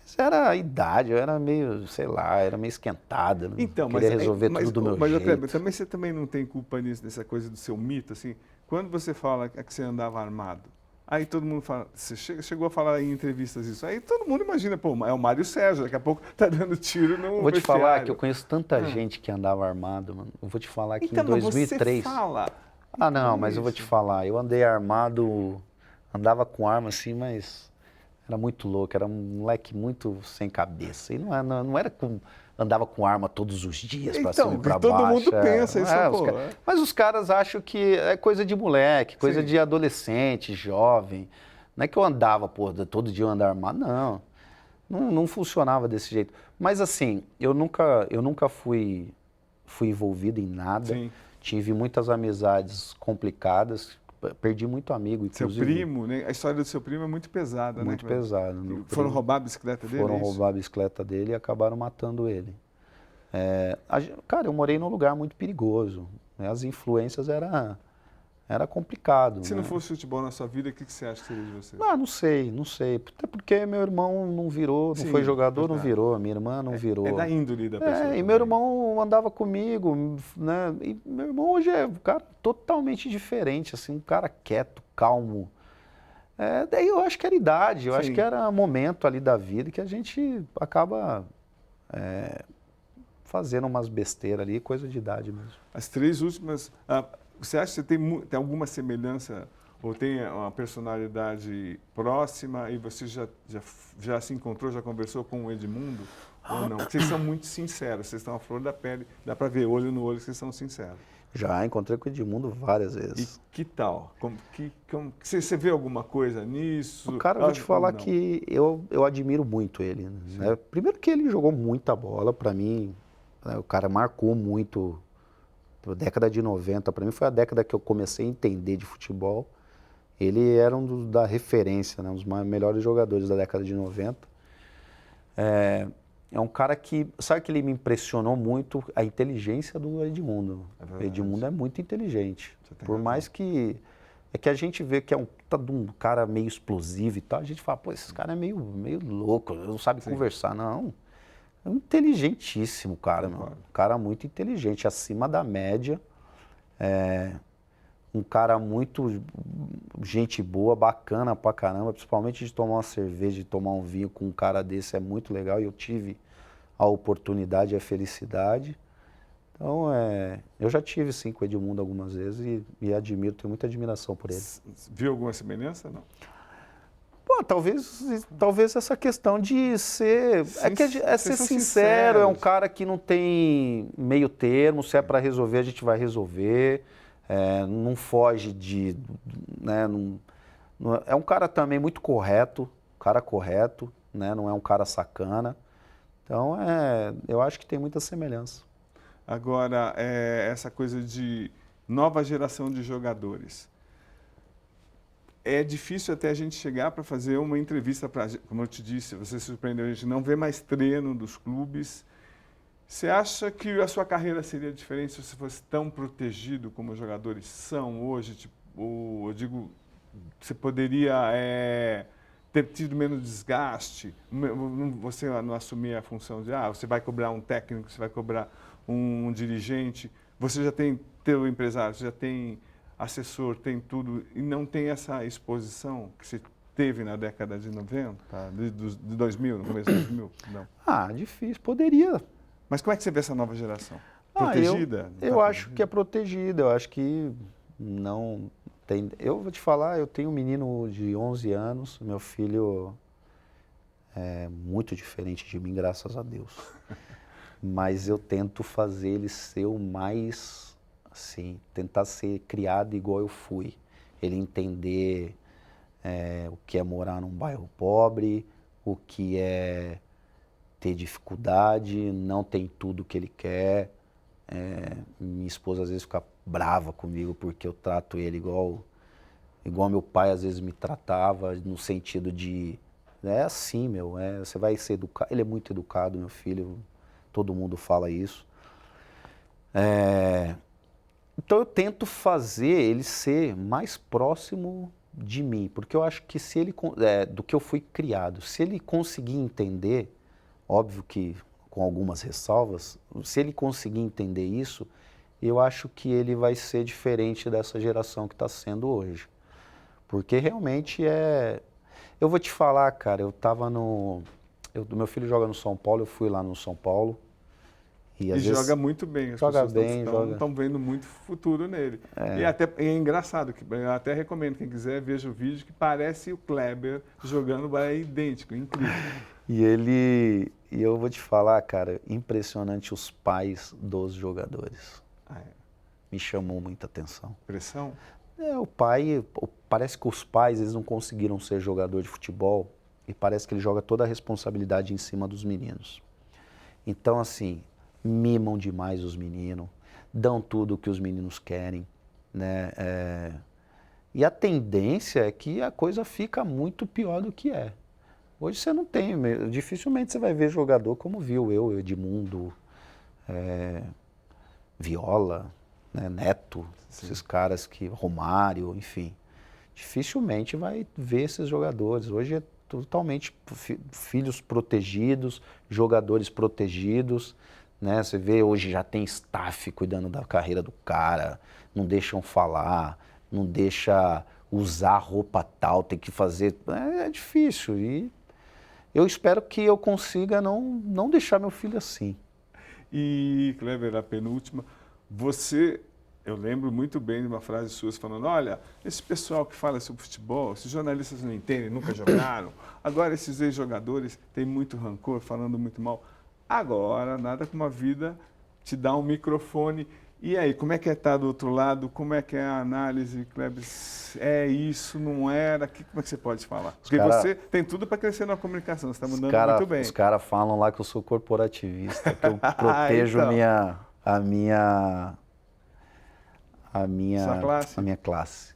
Mas era a idade, eu era meio, sei lá, era meio esquentada. Então, queria resolver tudo do meu jeito. Mas você também não tem culpa nisso, nessa coisa do seu mito, assim? Quando você fala que você andava armado, aí todo mundo fala, você chegou a falar em entrevistas isso, aí todo mundo imagina, é o Mário Sérgio, daqui a pouco tá dando tiro no Vou te falar que eu conheço tanta gente que andava armado, mano. Eu vou te falar que em 2003... Você fala. Não, mas eu vou te falar, eu andei armado, andava com arma assim, mas Era muito louco, era um moleque muito sem cabeça. E não era andava com arma todos os dias pra cima e pra todo baixo. mundo pensa isso, pô. Mas os caras acham que é coisa de moleque, coisa de adolescente, jovem. Não é que eu andava, pô, todo dia eu andava armado, não. Não funcionava desse jeito. Mas assim, eu nunca fui envolvido em nada. Sim. Tive muitas amizades complicadas. Perdi muito amigo, inclusive. Seu primo, né? A história do seu primo é muito pesada, né? Muito pesada. Foram roubar a bicicleta dele? Foram roubar a bicicleta dele e acabaram matando ele. Cara, eu morei num lugar muito perigoso. Né? As influências era complicado. Se né? não fosse futebol na sua vida, o que você acha que seria de você? Não sei. Até porque meu irmão não virou, não Sim, foi jogador, verdade. não virou. Minha irmã não virou. É da índole da pessoa. E também. meu irmão andava comigo, né? E meu irmão hoje é um cara totalmente diferente, assim, um cara quieto, calmo. Daí eu acho que era idade, eu acho que era momento ali da vida que a gente acaba fazendo umas besteiras ali, coisa de idade mesmo. As 3 últimas, você acha que você tem alguma semelhança ou tem uma personalidade próxima e você já se encontrou, já conversou com o Edmundo ou não? Vocês são muito sinceros, vocês estão à flor da pele, dá para ver olho no olho que vocês são sinceros. Já encontrei com o Edmundo várias vezes. E que tal? Você vê alguma coisa nisso? Cara, eu vou te falar que eu admiro muito ele. Né? Primeiro que ele jogou muita bola, para mim, né? O cara marcou muito. A década de 90, para mim, foi a década que eu comecei a entender de futebol. Ele era da referência, né? Um dos melhores jogadores da década de 90. É um cara que, sabe que ele me impressionou muito a inteligência do Edmundo. O Edmundo é muito inteligente. Por mais que a gente vê que é um cara meio explosivo e tal, a gente fala, pô, esse cara é meio louco, não sabe conversar. Não, é um inteligentíssimo cara, meu. Um cara muito inteligente, acima da média. Um cara muito gente boa, bacana pra caramba, principalmente de tomar uma cerveja, de tomar um vinho com um cara desse é muito legal e eu tive a oportunidade e a felicidade. Então, eu já tive sim com o Edmundo algumas vezes e admiro, tenho muita admiração por ele. Viu alguma semelhança, não? Pô, talvez essa questão de ser... ser sincero, sinceros. é um cara que não tem meio termo, se é para resolver, a gente vai resolver. Não foge de... Né, é um cara também muito correto, né, não é um cara sacana. Então, eu acho que tem muita semelhança. Agora, essa coisa de nova geração de jogadores. É difícil até a gente chegar para fazer uma entrevista, como eu te disse, você surpreendeu, a gente não vê mais treino dos clubes. Você acha que a sua carreira seria diferente se você fosse tão protegido como os jogadores são hoje? Tipo, eu digo, você poderia ter tido menos desgaste, você não assumir a função de, você vai cobrar um técnico, você vai cobrar um dirigente, você já tem teu empresário, você já tem assessor, tem tudo, e não tem essa exposição que você teve na década de 90, de 2000, no começo de 2000? Não. Difícil, poderia. Mas como é que você vê essa nova geração? Protegida? Eu acho que é protegida, eu acho que não tem... Eu vou te falar, eu tenho um menino de 11 anos, meu filho é muito diferente de mim, graças a Deus. Mas eu tento fazer ele ser o mais, assim, tentar ser criado igual eu fui. Ele entender o que é morar num bairro pobre, o que é ter dificuldade, não tem tudo que ele quer. Minha esposa às vezes fica brava comigo porque eu trato ele igual meu pai às vezes me tratava, no sentido de, é assim, meu, você vai ser educado. Ele é muito educado, meu filho, todo mundo fala isso. Então eu tento fazer ele ser mais próximo de mim, porque eu acho que se ele, do que eu fui criado, se ele conseguir entender, óbvio que com algumas ressalvas, se ele conseguir entender isso, eu acho que ele vai ser diferente dessa geração que está sendo hoje. Porque realmente eu vou te falar, cara, meu filho joga no São Paulo, eu fui lá no São Paulo E joga muito bem, as joga pessoas bem, estão vendo muito futuro nele. E é engraçado, que eu até recomendo, quem quiser, veja o vídeo, que parece o Kleber jogando, é idêntico, incrível. E eu vou te falar, cara, impressionante os pais dos jogadores. Me chamou muita atenção. Pressão? Parece que os pais, eles não conseguiram ser jogador de futebol e parece que ele joga toda a responsabilidade em cima dos meninos. Então, assim, mimam demais os meninos, dão tudo o que os meninos querem, né? E a tendência é que a coisa fica muito pior do que é. Hoje você não tem, dificilmente você vai ver jogador como viu eu, Edmundo, Viola, né, Neto, sim, esses caras que, Romário, enfim. Dificilmente vai ver esses jogadores. Hoje é totalmente filhos protegidos, jogadores protegidos, né? Você vê, hoje já tem staff cuidando da carreira do cara, não deixam falar, não deixa usar roupa tal, tem que fazer... É difícil e eu espero que eu consiga não deixar meu filho assim. E, Kleber, a penúltima, eu lembro muito bem de uma frase sua falando, olha, esse pessoal que fala sobre futebol, esses jornalistas não entendem, nunca jogaram, agora esses ex-jogadores têm muito rancor, falando muito mal. Agora, nada como a vida te dá um microfone. E aí, como é que é estar do outro lado? Como é que é a análise, Kleber? É isso, não era? Como é que você pode falar? Porque você tem tudo para crescer na comunicação, você está mandando muito bem. Os caras falam lá que eu sou corporativista, que eu protejo então. a minha classe.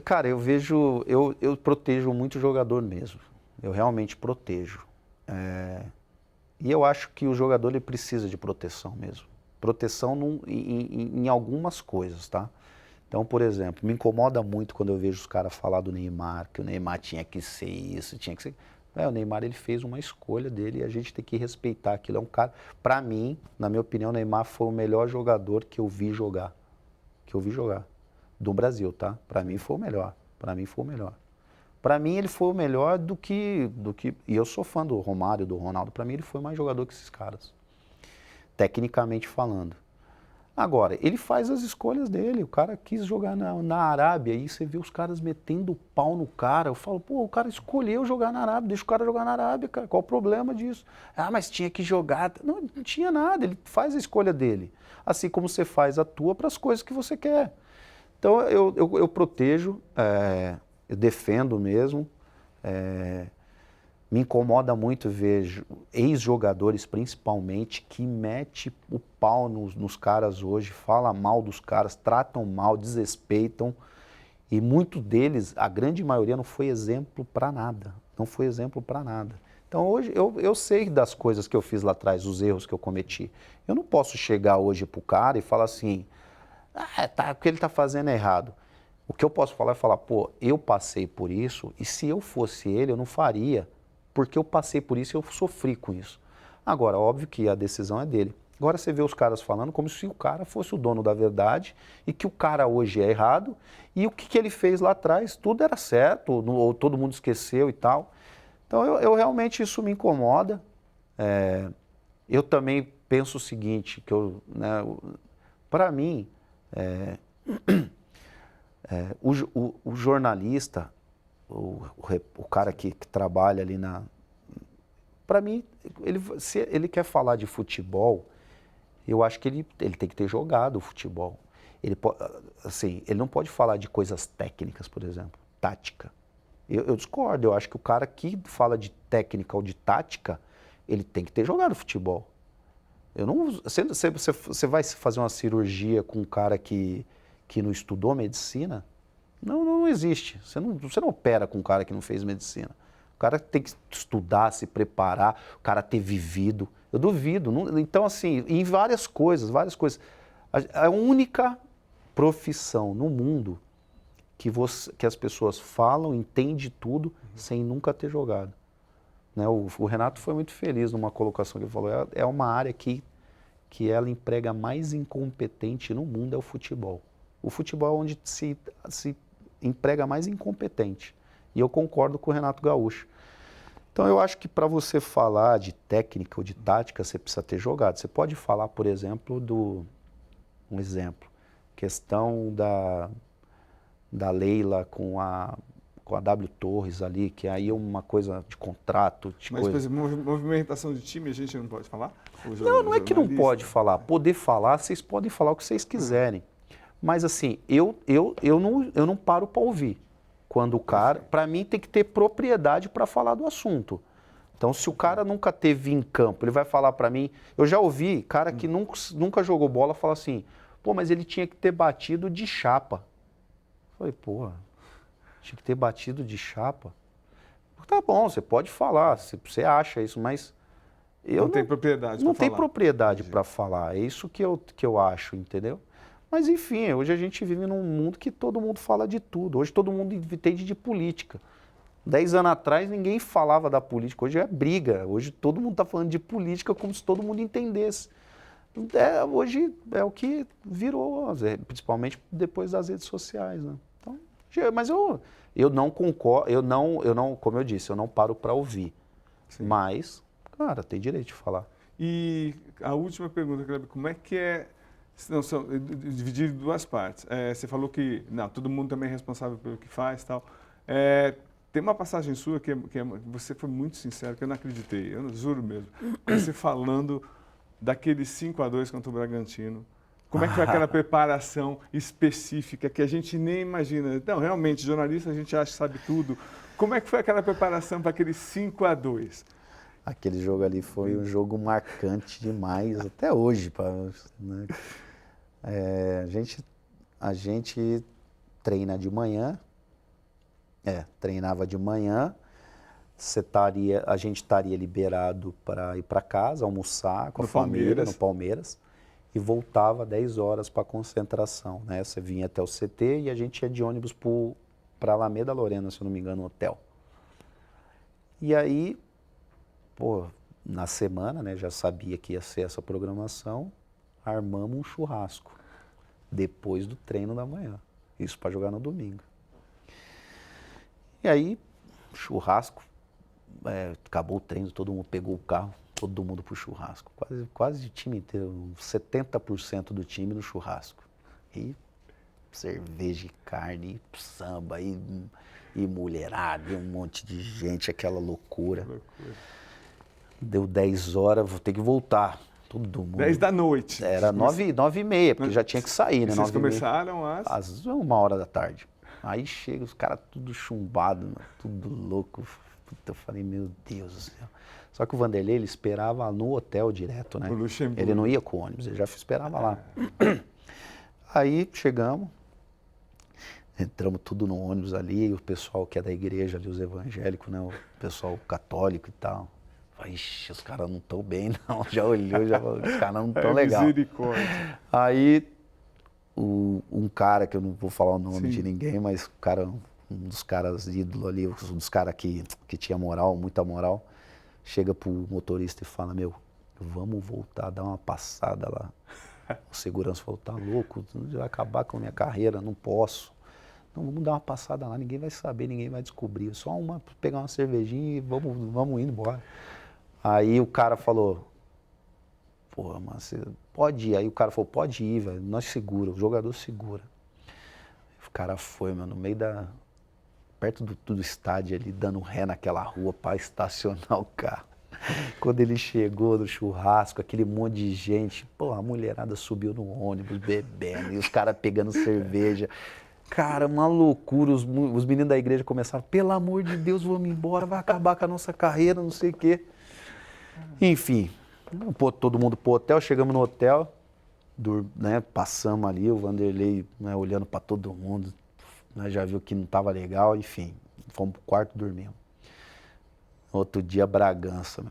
Cara, eu protejo muito jogador mesmo. Eu realmente protejo. E eu acho que o jogador ele precisa de proteção mesmo. Proteção em algumas coisas, tá? Então, por exemplo, me incomoda muito quando eu vejo os caras falar do Neymar, que o Neymar tinha que ser isso, tinha que ser... o Neymar ele fez uma escolha dele e a gente tem que respeitar aquilo. É um cara, pra mim, na minha opinião, o Neymar foi o melhor jogador que eu vi jogar. Do Brasil, tá? Pra mim foi o melhor. Pra mim ele foi o melhor do que... E eu sou fã do Romário, do Ronaldo. Pra mim ele foi mais jogador que esses caras. Tecnicamente falando. Agora, ele faz as escolhas dele. O cara quis jogar na Arábia e você vê os caras metendo pau no cara. Eu falo, pô, o cara escolheu jogar na Arábia, deixa o cara jogar na Arábia, cara. Qual o problema disso? Ah, mas tinha que jogar. Não tinha nada, ele faz a escolha dele. Assim como você faz a tua para as coisas que você quer. Então, eu protejo, eu defendo mesmo. Me incomoda muito ver ex-jogadores, principalmente, que mete o pau nos caras hoje, fala mal dos caras, tratam mal, desrespeitam. E muitos deles, a grande maioria, não foi exemplo para nada. Não foi exemplo para nada. Então, hoje, eu sei das coisas que eu fiz lá atrás, os erros que eu cometi. Eu não posso chegar hoje pro cara e falar assim, o que ele está fazendo é errado. O que eu posso falar é falar, pô, eu passei por isso e se eu fosse ele, eu não faria. Porque eu passei por isso e eu sofri com isso. Agora, óbvio que a decisão é dele. Agora você vê os caras falando como se o cara fosse o dono da verdade e que o cara hoje é errado e o que ele fez lá atrás, tudo era certo, ou todo mundo esqueceu e tal. Então, eu realmente, isso me incomoda. Eu também penso o seguinte, que para mim, o jornalista, o cara que trabalha ali para mim, se ele quer falar de futebol, eu acho que ele tem que ter jogado futebol. Ele não pode falar de coisas técnicas, por exemplo, tática. Eu discordo, eu acho que o cara que fala de técnica ou de tática, ele tem que ter jogado futebol. Você vai fazer uma cirurgia com um cara que não estudou medicina? Não existe. Você não opera com um cara que não fez medicina. O cara tem que estudar, se preparar, o cara ter vivido. Eu duvido. Então, assim, em várias coisas. A única profissão no mundo que as pessoas falam, entendem tudo, sem nunca ter jogado. Né? O Renato foi muito feliz numa colocação que ele falou. É uma área que ela emprega mais incompetente no mundo, é o futebol. O futebol é onde se emprega mais incompetente. E eu concordo com o Renato Gaúcho. Então eu acho que para você falar de técnica ou de tática, você precisa ter jogado. Você pode falar, por exemplo, um exemplo, questão da Leila com a W Torres ali, que aí é uma coisa de contrato, de Mas, coisa. por exemplo, movimentação de time a gente não pode falar? Não é que não pode falar. Poder falar, vocês podem falar o que vocês quiserem. Mas assim, eu não paro para ouvir. Quando o cara, para mim, tem que ter propriedade para falar do assunto. Então, se o cara nunca teve em campo, ele vai falar para mim. Eu já ouvi cara que nunca jogou bola falar assim: pô, mas ele tinha que ter batido de chapa. Eu falei, porra, tinha que ter batido de chapa. Tá bom, você pode falar, você acha isso, mas eu não tem propriedade para falar. Não tem propriedade para falar. É isso que eu acho, entendeu? Mas, enfim, hoje a gente vive num mundo que todo mundo fala de tudo. Hoje todo mundo entende de política. 10 anos atrás ninguém falava da política. Hoje é briga. Hoje todo mundo está falando de política como se todo mundo entendesse. Hoje é o que virou, principalmente depois das redes sociais, né? Então, mas eu não concordo, eu não, como eu disse, eu não paro para ouvir. Sim. Mas, cara, tem direito de falar. E a última pergunta, Kleber, como é que é... Não, são dividir em duas partes. Você falou que todo mundo também é responsável pelo que faz e tal. Tem uma passagem sua que você foi muito sincero, que eu não acreditei, eu juro mesmo. Você falando daquele 5-2 contra o Bragantino. Como é que foi aquela preparação específica que a gente nem imagina? Não, realmente, jornalista a gente acha que sabe tudo. Como é que foi aquela preparação para aquele 5-2? Aquele jogo ali foi um jogo marcante demais, até hoje. Né? A gente treina de manhã, treinava de manhã, a gente estaria liberado para ir para casa, almoçar com a família no Palmeiras, e voltava 10 horas para a concentração. Né? Você vinha até o CT e a gente ia de ônibus para Alameda Lorena, se eu não me engano, no hotel. E aí, na semana, né, já sabia que ia ser essa programação, armamos um churrasco depois do treino da manhã. Isso para jogar no domingo. E aí, churrasco, acabou o treino, todo mundo pegou o carro, todo mundo pro churrasco. Quase o time inteiro, 70% do time no churrasco. E cerveja e carne, e samba, e mulherada, e um monte de gente, aquela loucura. Deu 10 horas, vou ter que voltar. Todo mundo. 10 da noite. Era 9h30, porque já tinha que sair, né? Vocês começaram às 1h da tarde. Aí chega os caras tudo chumbado, tudo louco. Puta, eu falei, meu Deus do céu. Só que o Vanderlei, ele esperava no hotel direto, né? Ele não ia com ônibus, ele já esperava lá. Aí chegamos, entramos tudo no ônibus ali, o pessoal que é da igreja ali, os evangélicos, né? O pessoal católico e tal. Ixi, os caras não estão bem, não. Já olhou, já falou, os caras não estão legal. Misericórdia. Aí, um cara, que eu não vou falar o nome de ninguém, mas um dos caras ídolo ali, um dos caras que tinha moral, muita moral, chega pro motorista e fala, vamos voltar, dar uma passada lá. O segurança falou, tá louco, vai acabar com a minha carreira, não posso. Não, vamos dar uma passada lá, ninguém vai saber, ninguém vai descobrir. Só pegar uma cervejinha e vamos indo embora. Aí o cara falou, porra, mas você pode ir. Aí o cara falou, pode ir, velho, nós segura, o jogador segura. O cara foi, no meio perto do estádio ali, dando ré naquela rua para estacionar o carro. Quando ele chegou no churrasco, aquele monte de gente, a mulherada subiu no ônibus, bebendo, e os caras pegando cerveja. Cara, uma loucura, os meninos da igreja começaram, pelo amor de Deus, vamos embora, vai acabar com a nossa carreira, não sei o quê. Enfim, todo mundo pro hotel, chegamos no hotel, né, passamos ali, o Vanderlei, né, olhando para todo mundo, né, já viu que não estava legal, enfim, fomos pro quarto, dormimos. Outro dia, Bragança,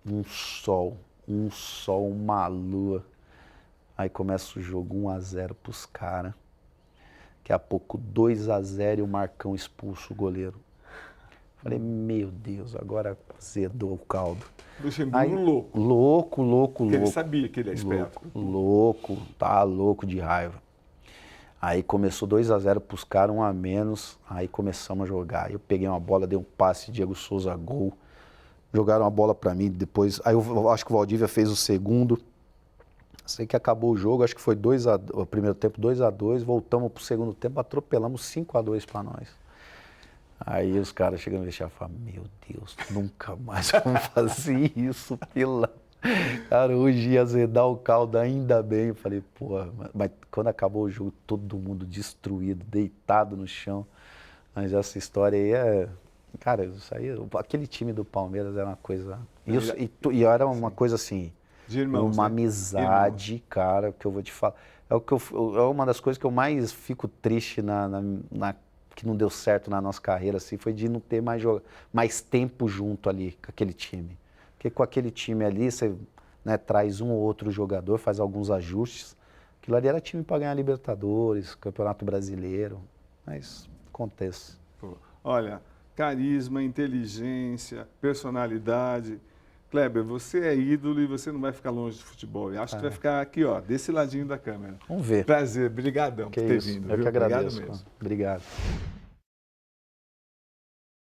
um sol, uma lua. Aí começa o jogo 1-0 pros caras. Daqui a pouco 2-0 e o Marcão expulsa o goleiro. Falei, meu Deus, agora azedou o caldo. Luxemburgo louco. Ele sabia que ele é esperto. Louco, tá louco de raiva. Aí começou 2-0 pros caras, 1 a menos, aí começamos a jogar. Eu peguei uma bola, dei um passe, Diego Souza, gol. jogaram a bola para mim, depois, aí eu acho que o Valdívia fez o segundo, sei que acabou o jogo, acho que foi o primeiro tempo 2-2, voltamos pro segundo tempo, atropelamos 5-2 para nós. Aí os caras chegam no vestiário e falam, meu Deus, nunca mais vamos fazer isso, Cara, hoje ia azedar o caldo, ainda bem. Eu falei, porra, mas quando acabou o jogo, todo mundo destruído, deitado no chão. Mas essa história aí cara, isso aí, aquele time do Palmeiras era uma coisa... E era uma coisa assim, de irmãos, uma né? amizade, Irmãos. cara, que eu vou te falar. É uma das coisas que eu mais fico triste que não deu certo na nossa carreira, assim, foi de não ter mais tempo junto ali com aquele time. Porque com aquele time ali, você, né, traz um ou outro jogador, faz alguns ajustes. Aquilo ali era time para ganhar Libertadores, Campeonato Brasileiro, mas acontece. Pô, olha, carisma, inteligência, personalidade. Kleber, você é ídolo e você não vai ficar longe de futebol. Eu acho que vai ficar aqui, ó, desse ladinho da câmera. Vamos ver. Prazer, brigadão por ter isso, vindo. eu Viu? que agradeço. Obrigado mesmo. Obrigado.